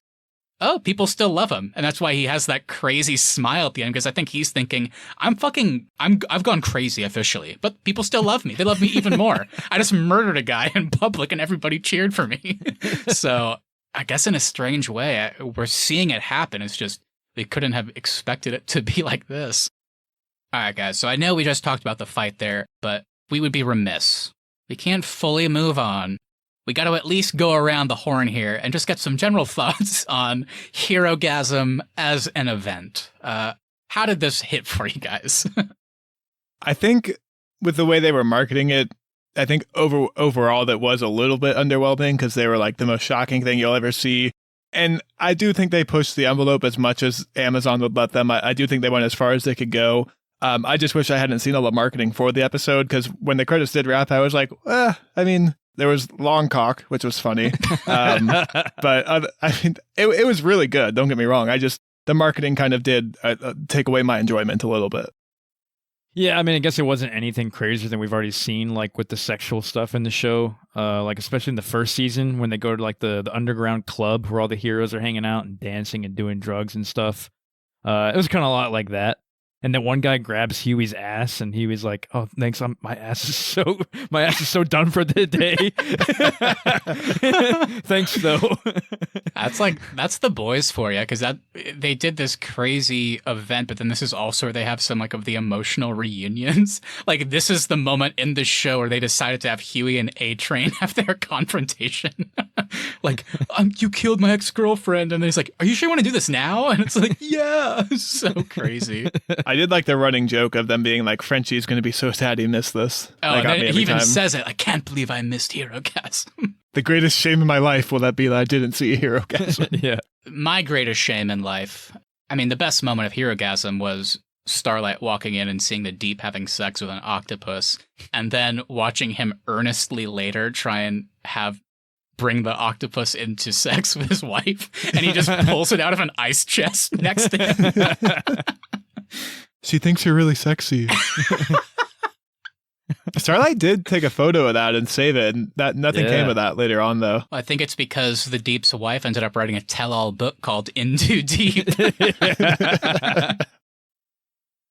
oh, people still love him. And that's why he has that crazy smile at the end, because I think he's thinking, I've gone crazy officially, but people still love me. They love me even more. I just murdered a guy in public and everybody cheered for me. So I guess in a strange way, we're seeing it happen. It's just, we couldn't have expected it to be like this. All right, guys. So I know we just talked about the fight there, but we would be remiss. We can't fully move on. We got to at least go around the horn here and just get some general thoughts on Herogasm as an event. How did this hit for you guys? I think with the way they were marketing it, I think overall that was a little bit underwhelming because they were like the most shocking thing you'll ever see. And I do think they pushed the envelope as much as Amazon would let them. I do think they went as far as they could go. I just wish I hadn't seen all the marketing for the episode, because when the credits did wrap, I was like, I mean, there was long cock, which was funny. But I mean, it was really good. Don't get me wrong. The marketing kind of did take away my enjoyment a little bit. Yeah, I mean, I guess it wasn't anything crazier than we've already seen, like with the sexual stuff in the show. Like especially in the first season when they go to like the underground club where all the heroes are hanging out and dancing and doing drugs and stuff. It was kind of a lot like that. And then one guy grabs Huey's ass, and Huey's like, "Oh, thanks. My ass is so done for the day. Thanks, though." That's the boys for you, because they did this crazy event, but then this is also where they have some like of the emotional reunions. Like this is the moment in the show where they decided to have Huey and A-Train have their confrontation. Like, you killed my ex-girlfriend, and then he's like, "Are you sure you want to do this now?" And it's like, yeah, so crazy. I did like the running joke of them being like, Frenchie's going to be so sad he missed this. Oh, and he even says it. I can't believe I missed Herogasm. The greatest shame in my life will that be that I didn't see Herogasm. Yeah. My greatest shame in life, I mean, the best moment of Herogasm was Starlight walking in and seeing the Deep having sex with an octopus, and then watching him earnestly later try and bring the octopus into sex with his wife, and he just pulls it out of an ice chest next to him. She thinks you're really sexy. Starlight did take a photo of that and save it, and nothing came of that later on, though. I think it's because the Deep's wife ended up writing a tell-all book called In Too Deep.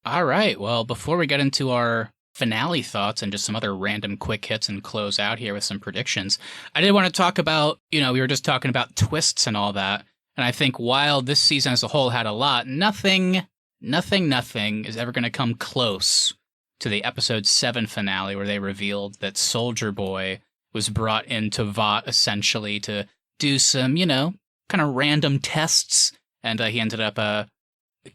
All right, well, before we get into our finale thoughts and just some other random quick hits and close out here with some predictions, I did want to talk about, we were just talking about twists and all that, and I think while this season as a whole had a lot, nothing is ever going to come close to the episode 7 finale where they revealed that Soldier Boy was brought into Vought essentially to do some, kind of random tests, and he ended up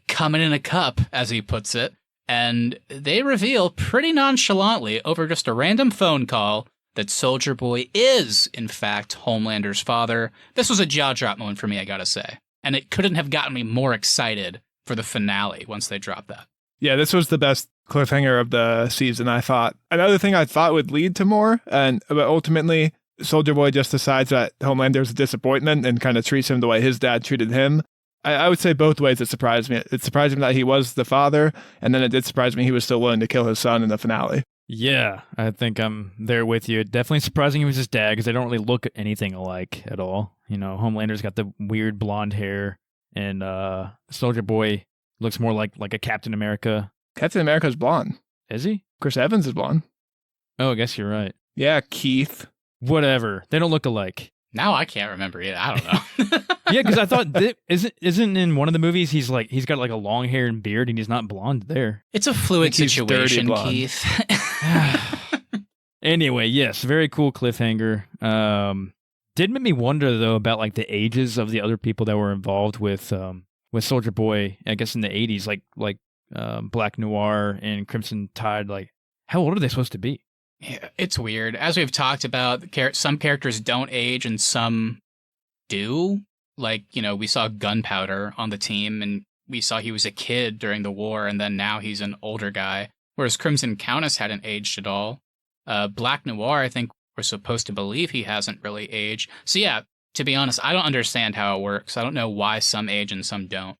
coming in a cup, as he puts it, and they reveal pretty nonchalantly over just a random phone call that Soldier Boy is, in fact, Homelander's father. This was a jaw-drop moment for me, I gotta say, and it couldn't have gotten me more excited for the finale once they dropped that. Yeah, this was the best cliffhanger of the season, I thought. Another thing I thought would lead to more, but ultimately, Soldier Boy just decides that Homelander's a disappointment and kind of treats him the way his dad treated him. I would say both ways it surprised me. It surprised me that he was the father, and then it did surprise me he was still willing to kill his son in the finale. Yeah, I think I'm there with you. Definitely surprising he was his dad, because they don't really look anything alike at all. Homelander's got the weird blonde hair, and Soldier Boy looks more like a Captain America. Captain America's blonde. Is he? Chris Evans is blonde. Oh, I guess you're right. Yeah, Keith. Whatever. They don't look alike. Now I can't remember it. I don't know. Yeah, because I thought isn't in one of the movies he's got like a long hair and beard and he's not blonde there. It's a fluid I think he's dirty situation, blonde. Keith. Anyway, yes, very cool cliffhanger. Did make me wonder though about like the ages of the other people that were involved with Soldier Boy. I guess in the 80s, like Black Noir and Crimson Tide. Like, how old are they supposed to be? Yeah, it's weird. As we've talked about, some characters don't age and some do. Like, we saw Gunpowder on the team, and we saw he was a kid during the war, and then now he's an older guy. Whereas Crimson Countess hadn't aged at all. Black Noir, I think we're supposed to believe he hasn't really aged. So yeah, to be honest, I don't understand how it works. I don't know why some age and some don't.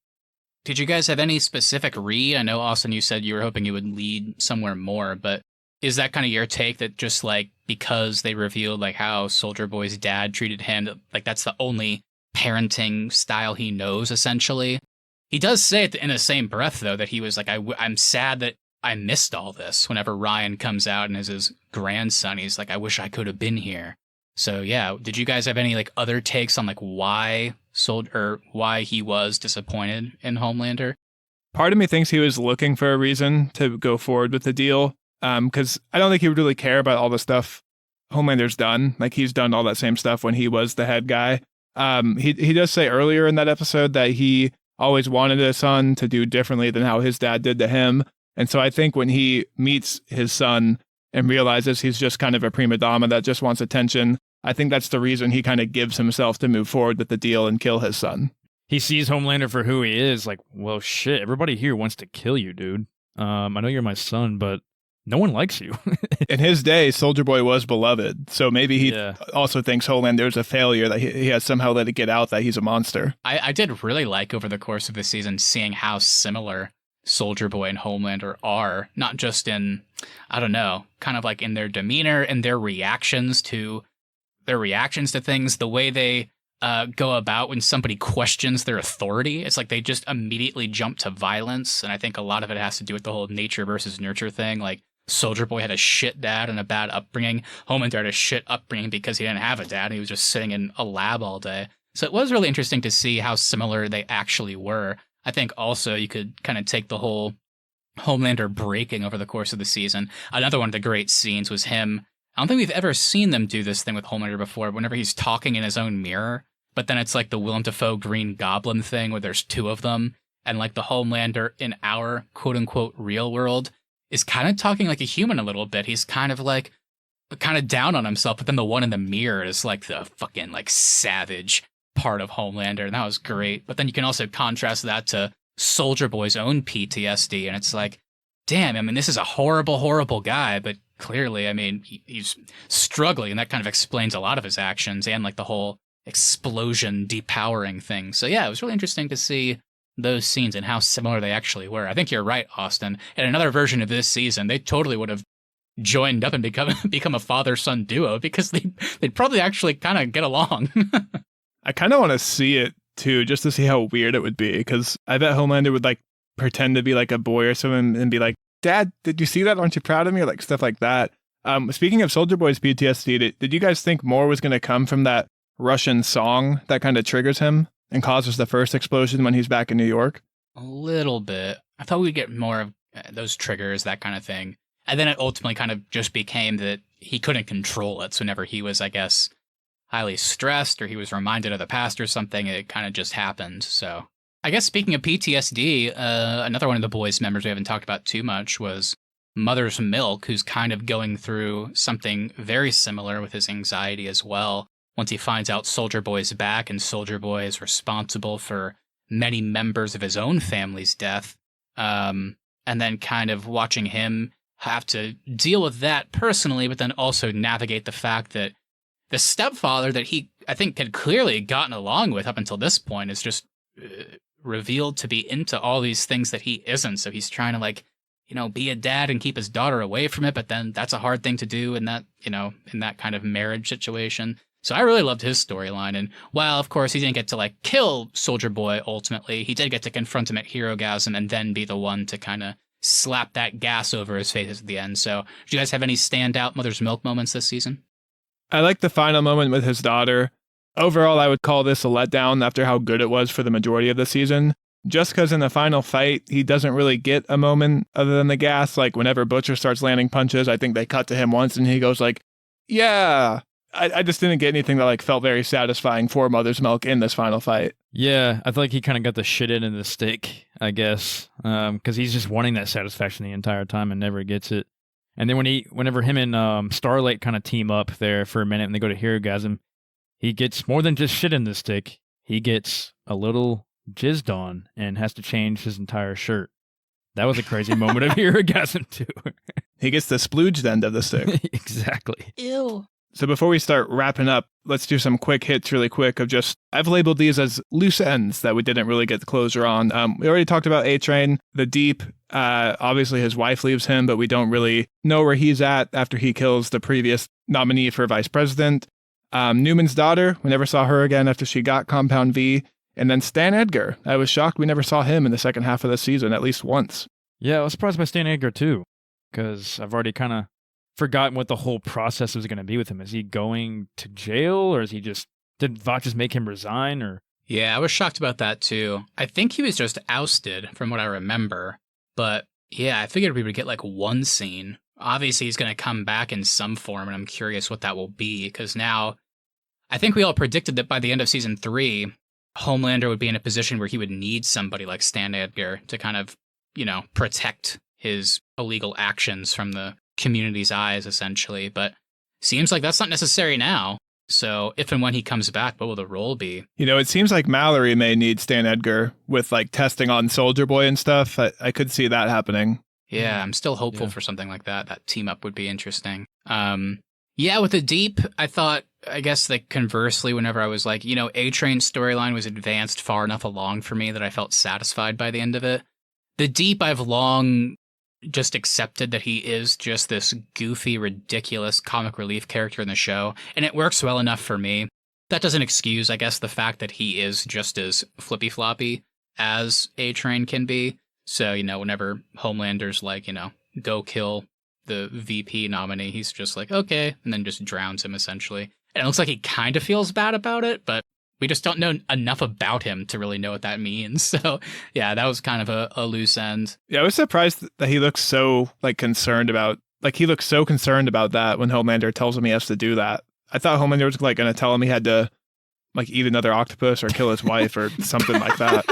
Did you guys have any specific read? I know, Austin, you said you were hoping you would lead somewhere more, but is that kind of your take that just like because they revealed like how Soldier Boy's dad treated him, like that's the only parenting style he knows, essentially? He does say it in the same breath, though, that he was like, I'm sad that I missed all this. Whenever Ryan comes out and is his grandson, he's like, I wish I could have been here. So yeah, did you guys have any like other takes on like why he was disappointed in Homelander? Part of me thinks he was looking for a reason to go forward with the deal. Because I don't think he would really care about all the stuff Homelander's done. Like, he's done all that same stuff when he was the head guy. He does say earlier in that episode that he always wanted his son to do differently than how his dad did to him. And so I think when he meets his son and realizes he's just kind of a prima donna that just wants attention, I think that's the reason he kind of gives himself to move forward with the deal and kill his son. He sees Homelander for who he is. Like, well, shit, everybody here wants to kill you, dude. I know you're my son, but no one likes you. In his day, Soldier Boy was beloved. So maybe he also thinks Homelander's a failure, that he has somehow let it get out that he's a monster. I did really like over the course of the season seeing how similar Soldier Boy and Homelander are, not just in, I don't know, kind of like in their demeanor and their reactions to things, the way they go about when somebody questions their authority. It's like they just immediately jump to violence. And I think a lot of it has to do with the whole nature versus nurture thing. Like, Soldier Boy had a shit dad and a bad upbringing. Homelander had a shit upbringing because he didn't have a dad. He was just sitting in a lab all day. So it was really interesting to see how similar they actually were. I think also you could kind of take the whole Homelander breaking over the course of the season. Another one of the great scenes was him. I don't think we've ever seen them do this thing with Homelander before, whenever he's talking in his own mirror, but then it's like the Willem Dafoe Green Goblin thing where there's two of them, and like the Homelander in our quote-unquote real world is kind of talking like a human a little bit. He's kind of down on himself, but then the one in the mirror is like the fucking like savage part of Homelander, and that was great. But then you can also contrast that to Soldier Boy's own PTSD, and it's like, damn, I mean, this is a horrible, horrible guy, but clearly, I mean, he's struggling, and that kind of explains a lot of his actions and like the whole explosion depowering thing. So yeah, it was really interesting to see those scenes and how similar they actually were. I think you're right, Austin. In another version of this season, they totally would have joined up and become a father-son duo, because they'd probably actually kind of get along. I kind of want to see it too, just to see how weird it would be, because I bet Homelander would like pretend to be like a boy or something and be like, Dad, did you see that? Aren't you proud of me? Or like stuff like that. Speaking of Soldier Boy's PTSD, did you guys think more was going to come from that Russian song that kind of triggers him and causes the first explosion when he's back in New York? A little bit. I thought we'd get more of those triggers, that kind of thing. And then it ultimately kind of just became that he couldn't control it. So whenever he was, I guess, highly stressed or he was reminded of the past or something, it kind of just happened. So I guess speaking of PTSD, another one of the boys' members we haven't talked about too much was Mother's Milk, who's kind of going through something very similar with his anxiety as well. Once he finds out Soldier Boy's back and Soldier Boy is responsible for many members of his own family's death, and then kind of watching him have to deal with that personally, but then also navigate the fact that the stepfather that he, I think, had clearly gotten along with up until this point is just revealed to be into all these things that he isn't. So he's trying to, like, you know, be a dad and keep his daughter away from it, but then that's a hard thing to do in that, you know, in that kind of marriage situation. So I really loved his storyline. And while, of course, he didn't get to, like, kill Soldier Boy ultimately, he did get to confront him at Herogasm and then be the one to kind of slap that gas over his face at the end. So do you guys have any standout Mother's Milk moments this season? I like the final moment with his daughter. Overall, I would call this a letdown after how good it was for the majority of the season. Just because in the final fight, he doesn't really get a moment other than the gas. Like whenever Butcher starts landing punches, I think they cut to him once and he goes like, yeah. I just didn't get anything that like felt very satisfying for Mother's Milk in this final fight. Yeah, I feel like he kind of got the shit in the stick, I guess, because he's just wanting that satisfaction the entire time and never gets it. And then whenever him and Starlight kind of team up there for a minute and they go to Herogasm, he gets more than just shit in the stick. He gets a little jizzed on and has to change his entire shirt. That was a crazy moment of Herogasm too. He gets the splooged end of the stick. Exactly. Ew. So before we start wrapping up, let's do some quick hits really quick of just, I've labeled these as loose ends that we didn't really get the closure on. We already talked about A-Train, the Deep. Obviously his wife leaves him, but we don't really know where he's at after he kills the previous nominee for vice president. Newman's daughter, we never saw her again after she got Compound V. And then Stan Edgar. I was shocked we never saw him in the second half of the season, at least once. Yeah, I was surprised by Stan Edgar too, because I've already kind of forgotten what the whole process was going to be with him. Is he going to jail, or did Vought just make him resign, or? Yeah, I was shocked about that too. I think he was just ousted from what I remember. But yeah, I figured we would get like one scene. Obviously, he's going to come back in some form, and I'm curious what that will be, because now I think we all predicted that by the end of season 3, Homelander would be in a position where he would need somebody like Stan Edgar to kind of, protect his illegal actions from the community's eyes, essentially. But seems like that's not necessary now. So if and when he comes back, what will the role be? It seems like Mallory may need Stan Edgar with like testing on Soldier Boy and stuff. I could see that happening. Yeah, I'm still hopeful for something like that. That team up would be interesting. Yeah, with the Deep, I guess like conversely, whenever I was like, A-Train's storyline was advanced far enough along for me that I felt satisfied by the end of it. The Deep, I've long just accepted that he is just this goofy, ridiculous comic relief character in the show, and it works well enough for me. That doesn't excuse, I guess, the fact that he is just as flippy-floppy as A-Train can be. So, whenever Homelander's like, go kill the VP nominee, he's just like, okay, and then just drowns him, essentially. And it looks like he kind of feels bad about it, but we just don't know enough about him to really know what that means. So, yeah, that was kind of a loose end. Yeah, I was surprised that he looks so, concerned about that when Homelander tells him he has to do that. I thought Homelander was, going to tell him he had to, eat another octopus or kill his wife or something like that.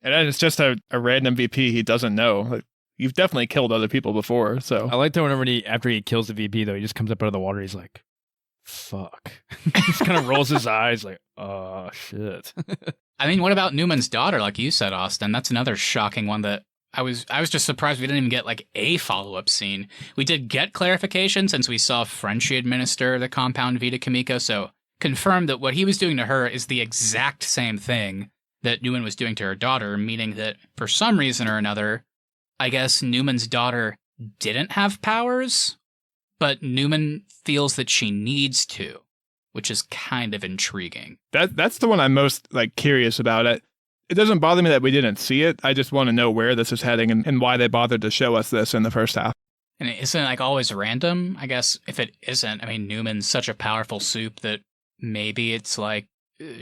And then it's just a random VP he doesn't know. You've definitely killed other people before, so. I like that whenever after he kills the VP, though, he just comes up out of the water, he's like, fuck. He just kind of rolls his eyes like, oh, shit. I mean, what about Newman's daughter, like you said, Austin? That's another shocking one that I was just surprised we didn't even get, a follow-up scene. We did get clarification since we saw Frenchie administer the Compound V to Kimiko, so confirmed that what he was doing to her is the exact same thing that Newman was doing to her daughter, meaning that for some reason or another, I guess Newman's daughter didn't have powers, but Newman feels that she needs to, which is kind of intriguing. That's the one I'm most curious about. It doesn't bother me that we didn't see it. I just want to know where this is heading and why they bothered to show us this in the first half. And it isn't always random. I guess if it isn't, Newman's such a powerful soup that maybe it's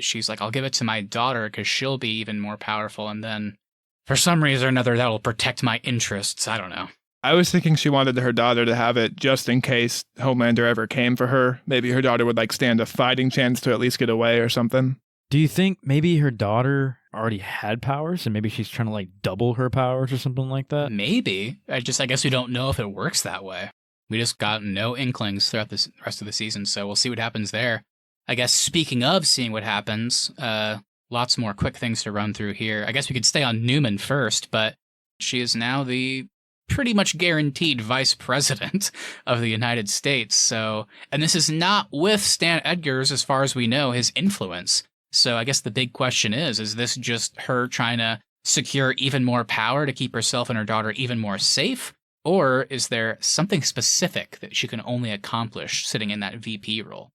she's like, I'll give it to my daughter because she'll be even more powerful, and then for some reason or another that'll protect my interests. I don't know. I was thinking she wanted her daughter to have it just in case Homelander ever came for her. Maybe her daughter would stand a fighting chance to at least get away or something. Do you think maybe her daughter already had powers and maybe she's trying to double her powers or something like that? Maybe. I guess we don't know if it works that way. We just got no inklings throughout the rest of the season, so we'll see what happens there. I guess speaking of seeing what happens, lots more quick things to run through here. I guess we could stay on Newman first, but she is now the pretty much guaranteed vice president of the United States. So, and this is not with Stan Edgar's, as far as we know, his influence. So I guess the big question is this just her trying to secure even more power to keep herself and her daughter even more safe? Or is there something specific that she can only accomplish sitting in that VP role?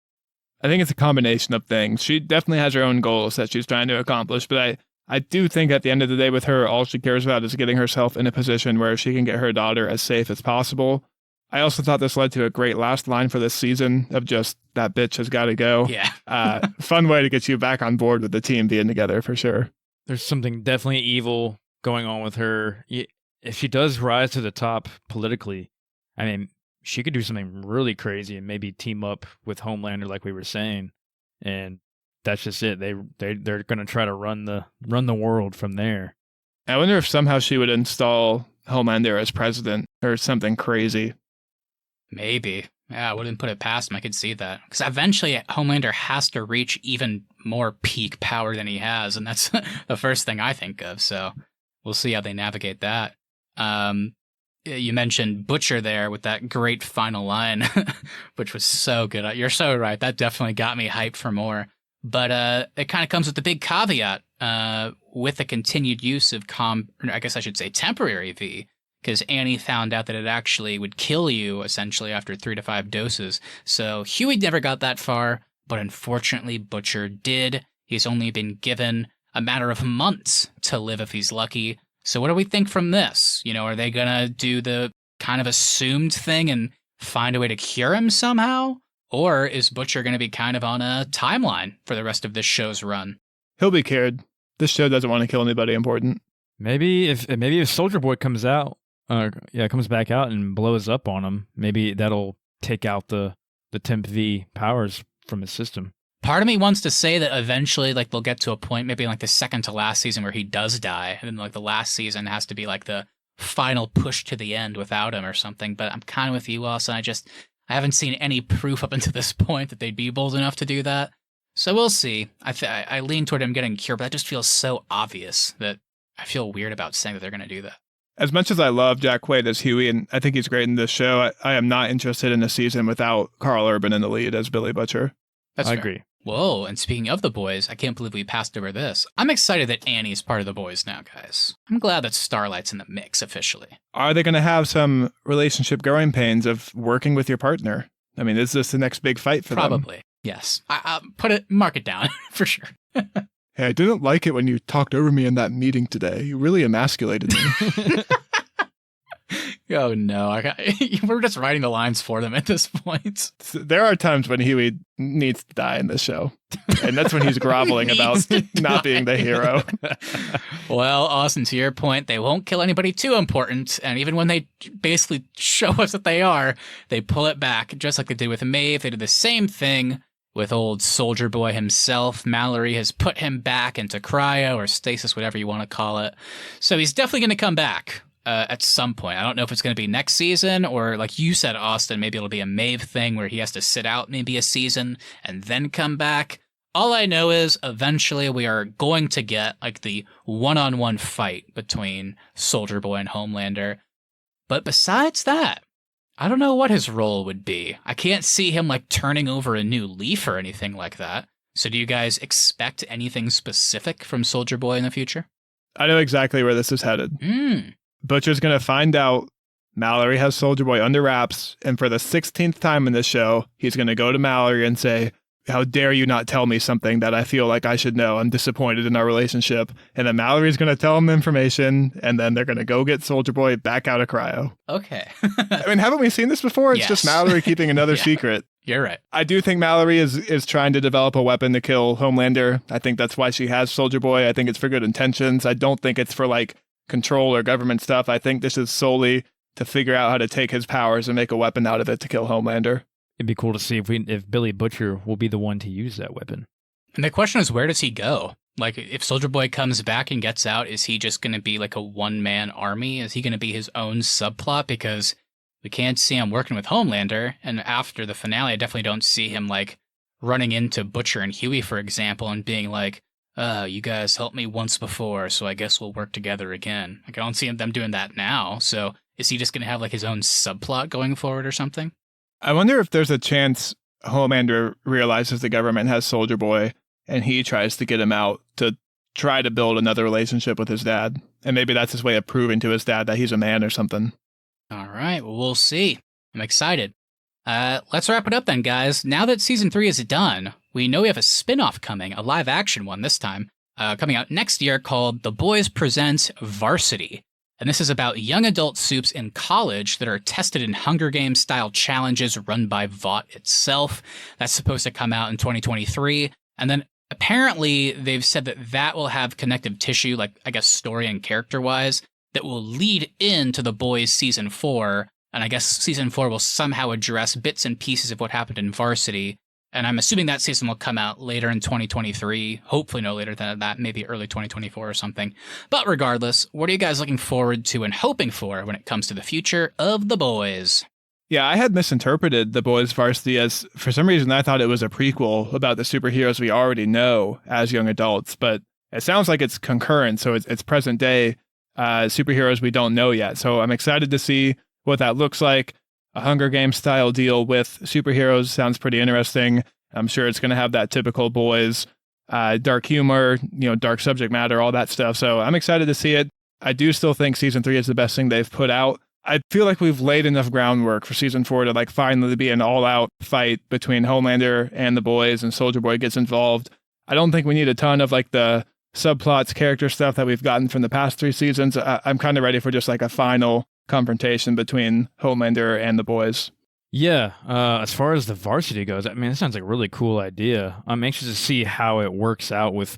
I think it's a combination of things. She definitely has her own goals that she's trying to accomplish, but I do think at the end of the day with her, all she cares about is getting herself in a position where she can get her daughter as safe as possible. I also thought this led to a great last line for this season of just, that bitch has got to go. Yeah. Fun way to get you back on board with the team being together for sure. There's something definitely evil going on with her. If she does rise to the top politically, I mean, she could do something really crazy and maybe team up with Homelander, like we were saying, and that's just it. They're going to try to run the world from there. I wonder if somehow she would install Homelander as president or something crazy. Maybe. Yeah, I wouldn't put it past him. I could see that. Because eventually Homelander has to reach even more peak power than he has, and that's the first thing I think of. So we'll see how they navigate that. You mentioned Butcher there with that great final line, which was so good. You're so right. That definitely got me hyped for more. But it kind of comes with the big caveat with the continued use of temporary V, because Annie found out that it actually would kill you essentially after 3 to 5 doses. So Huey never got that far, but unfortunately Butcher did. He's only been given a matter of months to live if he's lucky. So what do we think from this? Are they going to do the kind of assumed thing and find a way to cure him somehow? Or is Butcher going to be kind of on a timeline for the rest of this show's run? He'll be cured. This show doesn't want to kill anybody important. Maybe if Soldier Boy comes back out and blows up on him, maybe that'll take out the Temp V powers from his system. Part of me wants to say that eventually, they'll get to a point, maybe the second to last season, where he does die, and then the last season has to be the final push to the end without him or something. But I'm kind of with you, Austin. I haven't seen any proof up until this point that they'd be bold enough to do that. So we'll see. I lean toward him getting cured, but that just feels so obvious that I feel weird about saying that they're going to do that. As much as I love Jack Quaid as Huey, and I think he's great in this show, I am not interested in a season without Carl Urban in the lead as Billy Butcher. I agree. Whoa, and speaking of the boys, I can't believe we passed over this. I'm excited that Annie's part of the boys now, guys. I'm glad that Starlight's in the mix officially. Are they going to have some relationship growing pains of working with your partner? I mean, is this the next big fight for them? Probably, yes. Mark it down, for sure. Hey, I didn't like it when you talked over me in that meeting today. You really emasculated me. Oh, no. We're just writing the lines for them at this point. There are times when Huey needs to die in this show. And that's when he's groveling about not being the hero. Well, Austin, to your point, they won't kill anybody too important. And even when they basically show us that they are, they pull it back, just like they did with Maeve. They did the same thing with old Soldier Boy himself. Mallory has put him back into cryo or stasis, whatever you want to call it. So he's definitely going to come back. At some point. I don't know if it's going to be next season or, like you said, Austin, maybe it'll be a Maeve thing where he has to sit out maybe a season and then come back. All I know is eventually we are going to get the one-on-one fight between Soldier Boy and Homelander. But besides that, I don't know what his role would be. I can't see him turning over a new leaf or anything like that. So do you guys expect anything specific from Soldier Boy in the future? I know exactly where this is headed. Butcher's going to find out Mallory has Soldier Boy under wraps, and for the 16th time in this show, he's going to go to Mallory and say, how dare you not tell me something that I feel like I should know? I'm disappointed in our relationship. And then Mallory's going to tell him information, and then they're going to go get Soldier Boy back out of cryo. Okay. I mean, haven't we seen this before? It's just Mallory keeping another secret. You're right. I do think Mallory is trying to develop a weapon to kill Homelander. I think that's why she has Soldier Boy. I think it's for good intentions. I don't think it's for control or government stuff. I think this is solely to figure out how to take his powers and make a weapon out of it to kill Homelander. It'd be cool to see if Billy Butcher will be the one to use that weapon. And the question is, where does he go? If Soldier Boy comes back and gets out, is he just going to be a one-man army? Is he going to be his own subplot? Because we can't see him working with Homelander, and after the finale, I definitely don't see him running into Butcher and Huey, for example, and being you guys helped me once before, so I guess we'll work together again. I don't see them doing that now. So is he just going to have his own subplot going forward or something? I wonder if there's a chance Homelander realizes the government has Soldier Boy and he tries to get him out to try to build another relationship with his dad. And maybe that's his way of proving to his dad that he's a man or something. All right, well, we'll see. I'm excited. Let's wrap it up then, guys. Now that season 3 is done, we know we have a spin-off coming, a live-action one this time, coming out next year called The Boys Present Varsity. And this is about young adult soups in college that are tested in Hunger Games style challenges run by Vought itself. That's supposed to come out in 2023. And then apparently they've said that will have connective tissue, like I guess story and character wise, that will lead into The Boys season 4. And I guess season 4 will somehow address bits and pieces of what happened in Varsity. And I'm assuming that season will come out later in 2023. Hopefully no later than that, maybe early 2024 or something. But regardless, what are you guys looking forward to and hoping for when it comes to the future of The Boys? Yeah, I had misinterpreted The Boys Varsity as, for some reason, I thought it was a prequel about the superheroes we already know as young adults. But it sounds like it's concurrent, so it's present day superheroes we don't know yet. So I'm excited to see what that looks like. A Hunger Games style deal with superheroes sounds pretty interesting. I'm sure it's going to have that typical Boys dark humor, dark subject matter, all that stuff. So I'm excited to see it. I do still think season 3 is the best thing they've put out. I feel like we've laid enough groundwork for season 4 to finally be an all-out fight between Homelander and the Boys, and Soldier Boy gets involved. I don't think we need a ton of the subplots, character stuff that we've gotten from the past 3 seasons. I'm kind of ready for just a final confrontation between Homelander and the Boys. Yeah, as far as the Varsity goes, I mean, it sounds like a really cool idea. I'm anxious to see how it works out with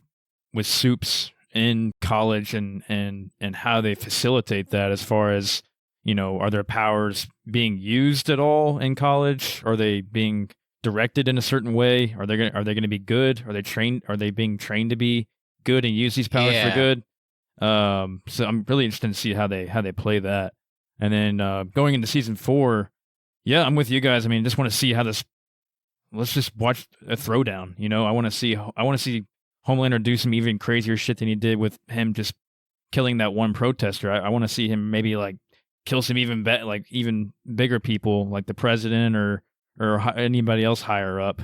Soups in college and how they facilitate that as far as, are their powers being used at all in college? Are they being directed in a certain way? Are they going to be good? Are they being trained to be good and use these powers for good? So I'm really interested to see how they play that. And then going into season 4, yeah, I'm with you guys. I mean, just want to see how this. Let's just watch a throwdown. I want to see Homelander do some even crazier shit than he did with him just killing that one protester. I want to see him maybe kill some even bigger people, like the president or anybody else higher up,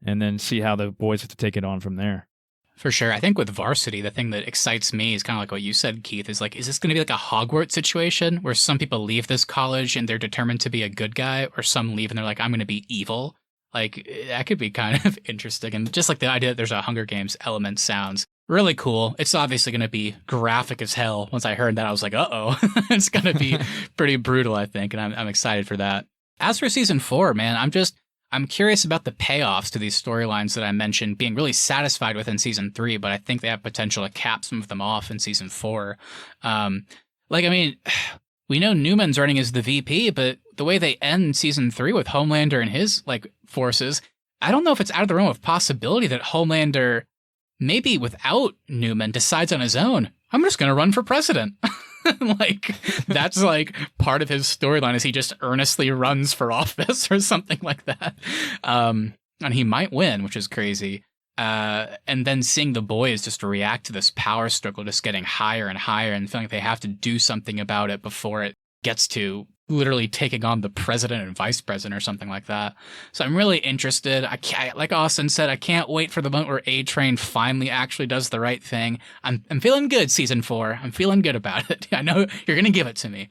and then see how the Boys have to take it on from there. For sure. I think with Varsity, the thing that excites me is kind of like what you said, Keith, is is this going to be like a Hogwarts situation where some people leave this college and they're determined to be a good guy, or some leave and they're like, I'm going to be evil? That could be kind of interesting. And just the idea that there's a Hunger Games element sounds really cool. It's obviously going to be graphic as hell. Once I heard that, I was like, uh-oh. It's going to be pretty brutal, I think, and I'm excited for that. As for season 4, man, I'm curious about the payoffs to these storylines that I mentioned being really satisfied with in season 3, but I think they have potential to cap some of them off in season 4. We know Newman's running as the VP, but the way they end season 3 with Homelander and his forces, I don't know if it's out of the realm of possibility that Homelander, maybe without Newman, decides on his own, I'm just going to run for president. That's part of his storyline is he just earnestly runs for office or something like that. And he might win, which is crazy. And then seeing the Boys just react to this power struggle just getting higher and higher and feeling like they have to do something about it before it gets to literally taking on the president and vice president or something like that. So I'm really interested. Like Austin said, I can't wait for the moment where A-Train finally actually does the right thing. I'm feeling good, season 4. I'm feeling good about it. I know you're going to give it to me.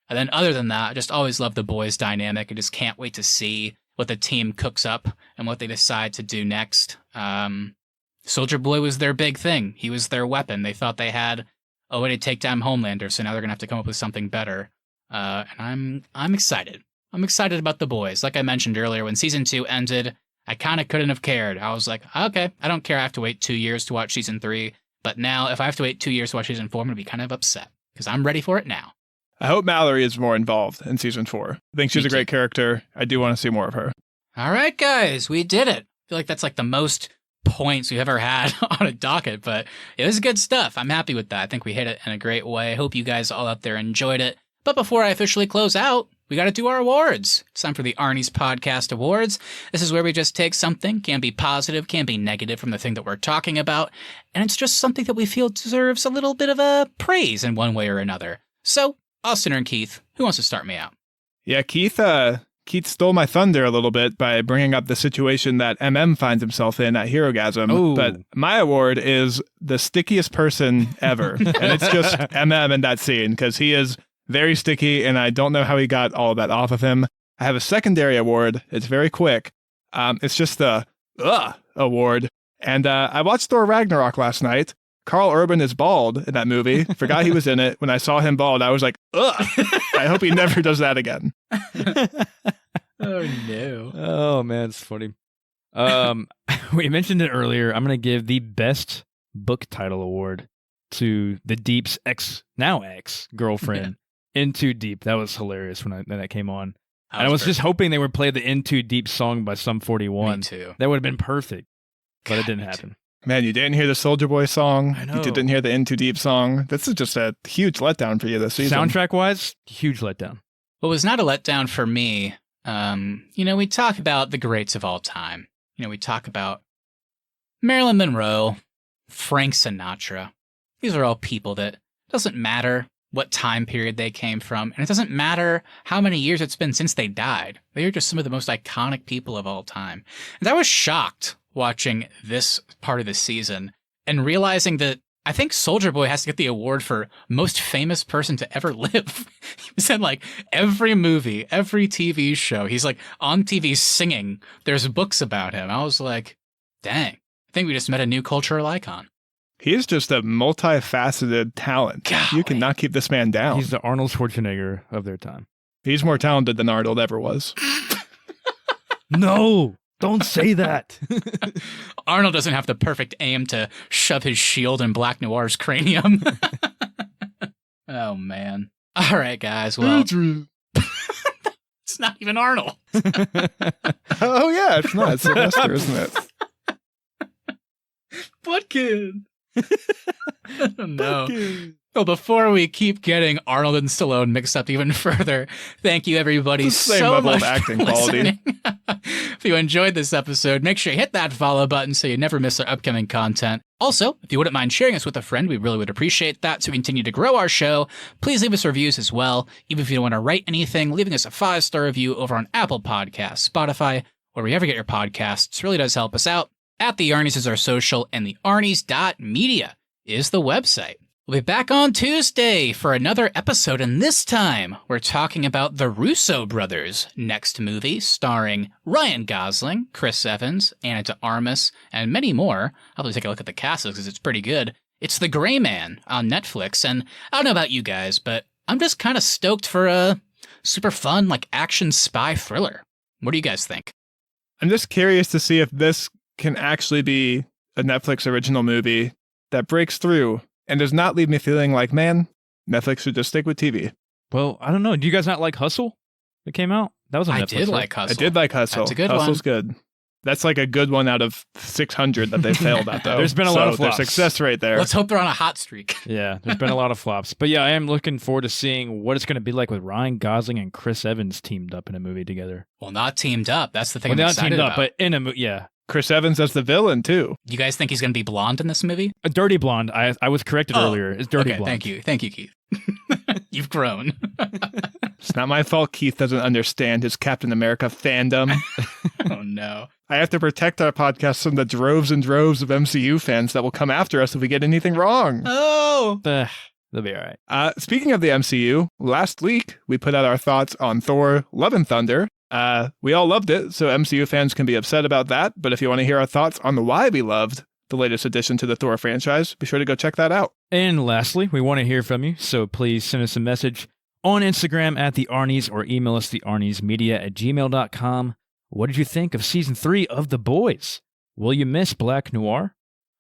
And then other than that, I just always love the Boys dynamic. I just can't wait to see what the team cooks up and what they decide to do next. Soldier Boy was their big thing. He was their weapon. They thought they had a way to take down Homelander, so now they're going to have to come up with something better. And I'm excited. I'm excited about the Boys. Like I mentioned earlier, when season 2 ended, I kind of couldn't have cared. I was like, okay, I don't care. I have to wait 2 years to watch season 3. But now, if I have to wait 2 years to watch season 4, I'm going to be kind of upset because I'm ready for it now. I hope Mallory is more involved in season 4. I think she's a great character. I do want to see more of her. All right, guys, we did it. I feel like that's the most points we've ever had on a docket, but it was good stuff. I'm happy with that. I think we hit it in a great way. I hope you guys all out there enjoyed it. But before I officially close out, we got to do our awards. It's time for the Arnies Podcast Awards. This is where we just take something, can be positive, can be negative from the thing that we're talking about, and it's just something that we feel deserves a little bit of a praise in one way or another. So, Austin and Keith, who wants to start me out? Yeah, Keith stole my thunder a little bit by bringing up the situation that MM finds himself in at Herogasm. Ooh. But my award is the stickiest person ever. And it's just MM in that scene because he is very sticky, and I don't know how he got all of that off of him. I have a secondary award. It's very quick. It's just the award. And I watched Thor Ragnarok last night. Carl Urban is bald in that movie. Forgot he was in it. When I saw him bald, I was like, ugh. I hope he never does that again. Oh, no. Oh, man, it's funny. We mentioned it earlier. I'm going to give the best book title award to the Deep's ex-girlfriend, In Too Deep. That was hilarious when that came on. And I was just hoping they would play the In Too Deep song by Sum 41. Me too. That would have been perfect, but it didn't happen. Man, you didn't hear the Soulja Boy song. I know. You didn't hear the In Too Deep song. This is just a huge letdown for you this season. Soundtrack-wise, huge letdown. What was not a letdown for me, we talk about the greats of all time. We talk about Marilyn Monroe, Frank Sinatra. These are all people that doesn't matter what time period they came from, and it doesn't matter how many years it's been since they died. They are just some of the most iconic people of all time. And I was shocked watching this part of the season and realizing that I think Soulja Boy has to get the award for most famous person to ever live. He was in like every movie, every TV show. He's like on TV singing. There's books about him. I was like, dang, I think we just met a new cultural icon. He is just a multifaceted talent. Golly. You cannot keep this man down. He's the Arnold Schwarzenegger of their time. He's more talented than Arnold ever was. No, don't say that. Arnold doesn't have the perfect aim to shove his shield in Black Noir's cranium. Oh, man. All right, guys. Well, it's not even Arnold. Oh, yeah, it's not. It's Sylvester, isn't it? What kid? Oh, no. Well, before we keep getting Arnold and Stallone mixed up even further, thank you everybody Same so level much of acting for quality. listening. If you enjoyed this episode, make sure you hit that follow button so you never miss our upcoming content. Also, if you wouldn't mind sharing us with a friend, we really would appreciate that. So we continue to grow our show. Please leave us reviews as well. Even if you don't want to write anything, leaving us a 5-star review over on Apple Podcasts, Spotify, or wherever you ever get your podcasts really does help us out. At the Arnies is our social, and the Arnies.media is the website. We'll be back on Tuesday for another episode, and this time we're talking about the Russo brothers' next movie, starring Ryan Gosling, Chris Evans, Ana de Armas, and many more. I'll have to take a look at the cast because it's pretty good. It's The Gray Man on Netflix, and I don't know about you guys, but I'm just kind of stoked for a super fun, action spy thriller. What do you guys think? I'm just curious to see if this can actually be a Netflix original movie that breaks through and does not leave me feeling like, man, Netflix should just stick with TV. Well, I don't know. Do you guys not like Hustle that came out? That was on Netflix. I did like Hustle. I did like Hustle. That's a good Hustle's one. good. That's like a good one out of 600 that they failed at, though. There's been a lot of flops. There's success right there. Let's hope they're on a hot streak. Yeah, there's been a lot of flops. But yeah, I am looking forward to seeing what it's going to be like with Ryan Gosling and Chris Evans teamed up in a movie together. Well, not teamed up. That's the thing Well, I'm not excited teamed up, about. but in a movie, yeah. Chris Evans as the villain, too. You guys think he's going to be blonde in this movie? A dirty blonde. I was corrected earlier. It's dirty Okay, blonde. thank you. Thank you, Keith. You've grown. It's not my fault Keith doesn't understand his Captain America fandom. Oh, no. I have to protect our podcast from the droves and droves of MCU fans that will come after us if we get anything wrong. Oh! They'll be all right. Speaking of the MCU, last week we put out our thoughts on Thor: Love and Thunder. We all loved it, so MCU fans can be upset about that. But if you want to hear our thoughts on the why we loved the latest addition to the Thor franchise, be sure to go check that out. And lastly, we want to hear from you, so please send us a message on Instagram at the Arnies or email us thearniesmedia@gmail.com. What did you think of Season 3 of The Boys? Will you miss Black Noir?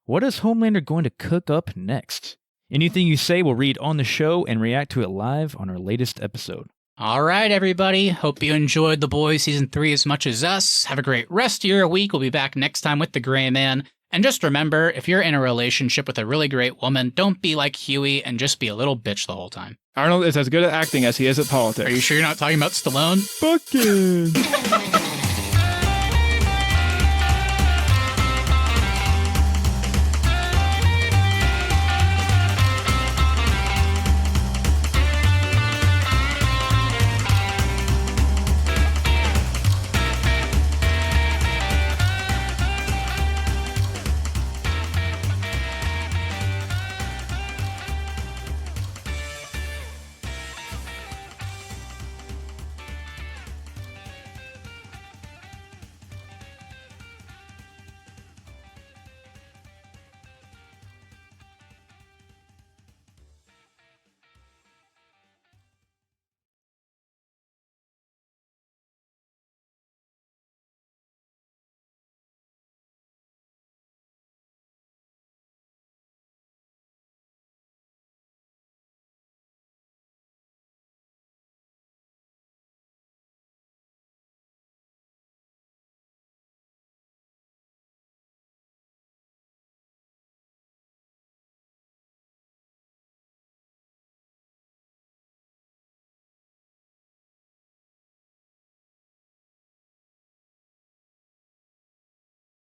What is Homelander going to cook up next? Anything you say we'll read on the show and react to it live on our latest episode. All right, everybody. Hope you enjoyed The Boys Season 3 as much as us. Have a great rest of your week. We'll be back next time with The Gray Man. And just remember, if you're in a relationship with a really great woman, don't be like Huey and just be a little bitch the whole time. Arnold is as good at acting as he is at politics. Are you sure you're not talking about Stallone? Fucking.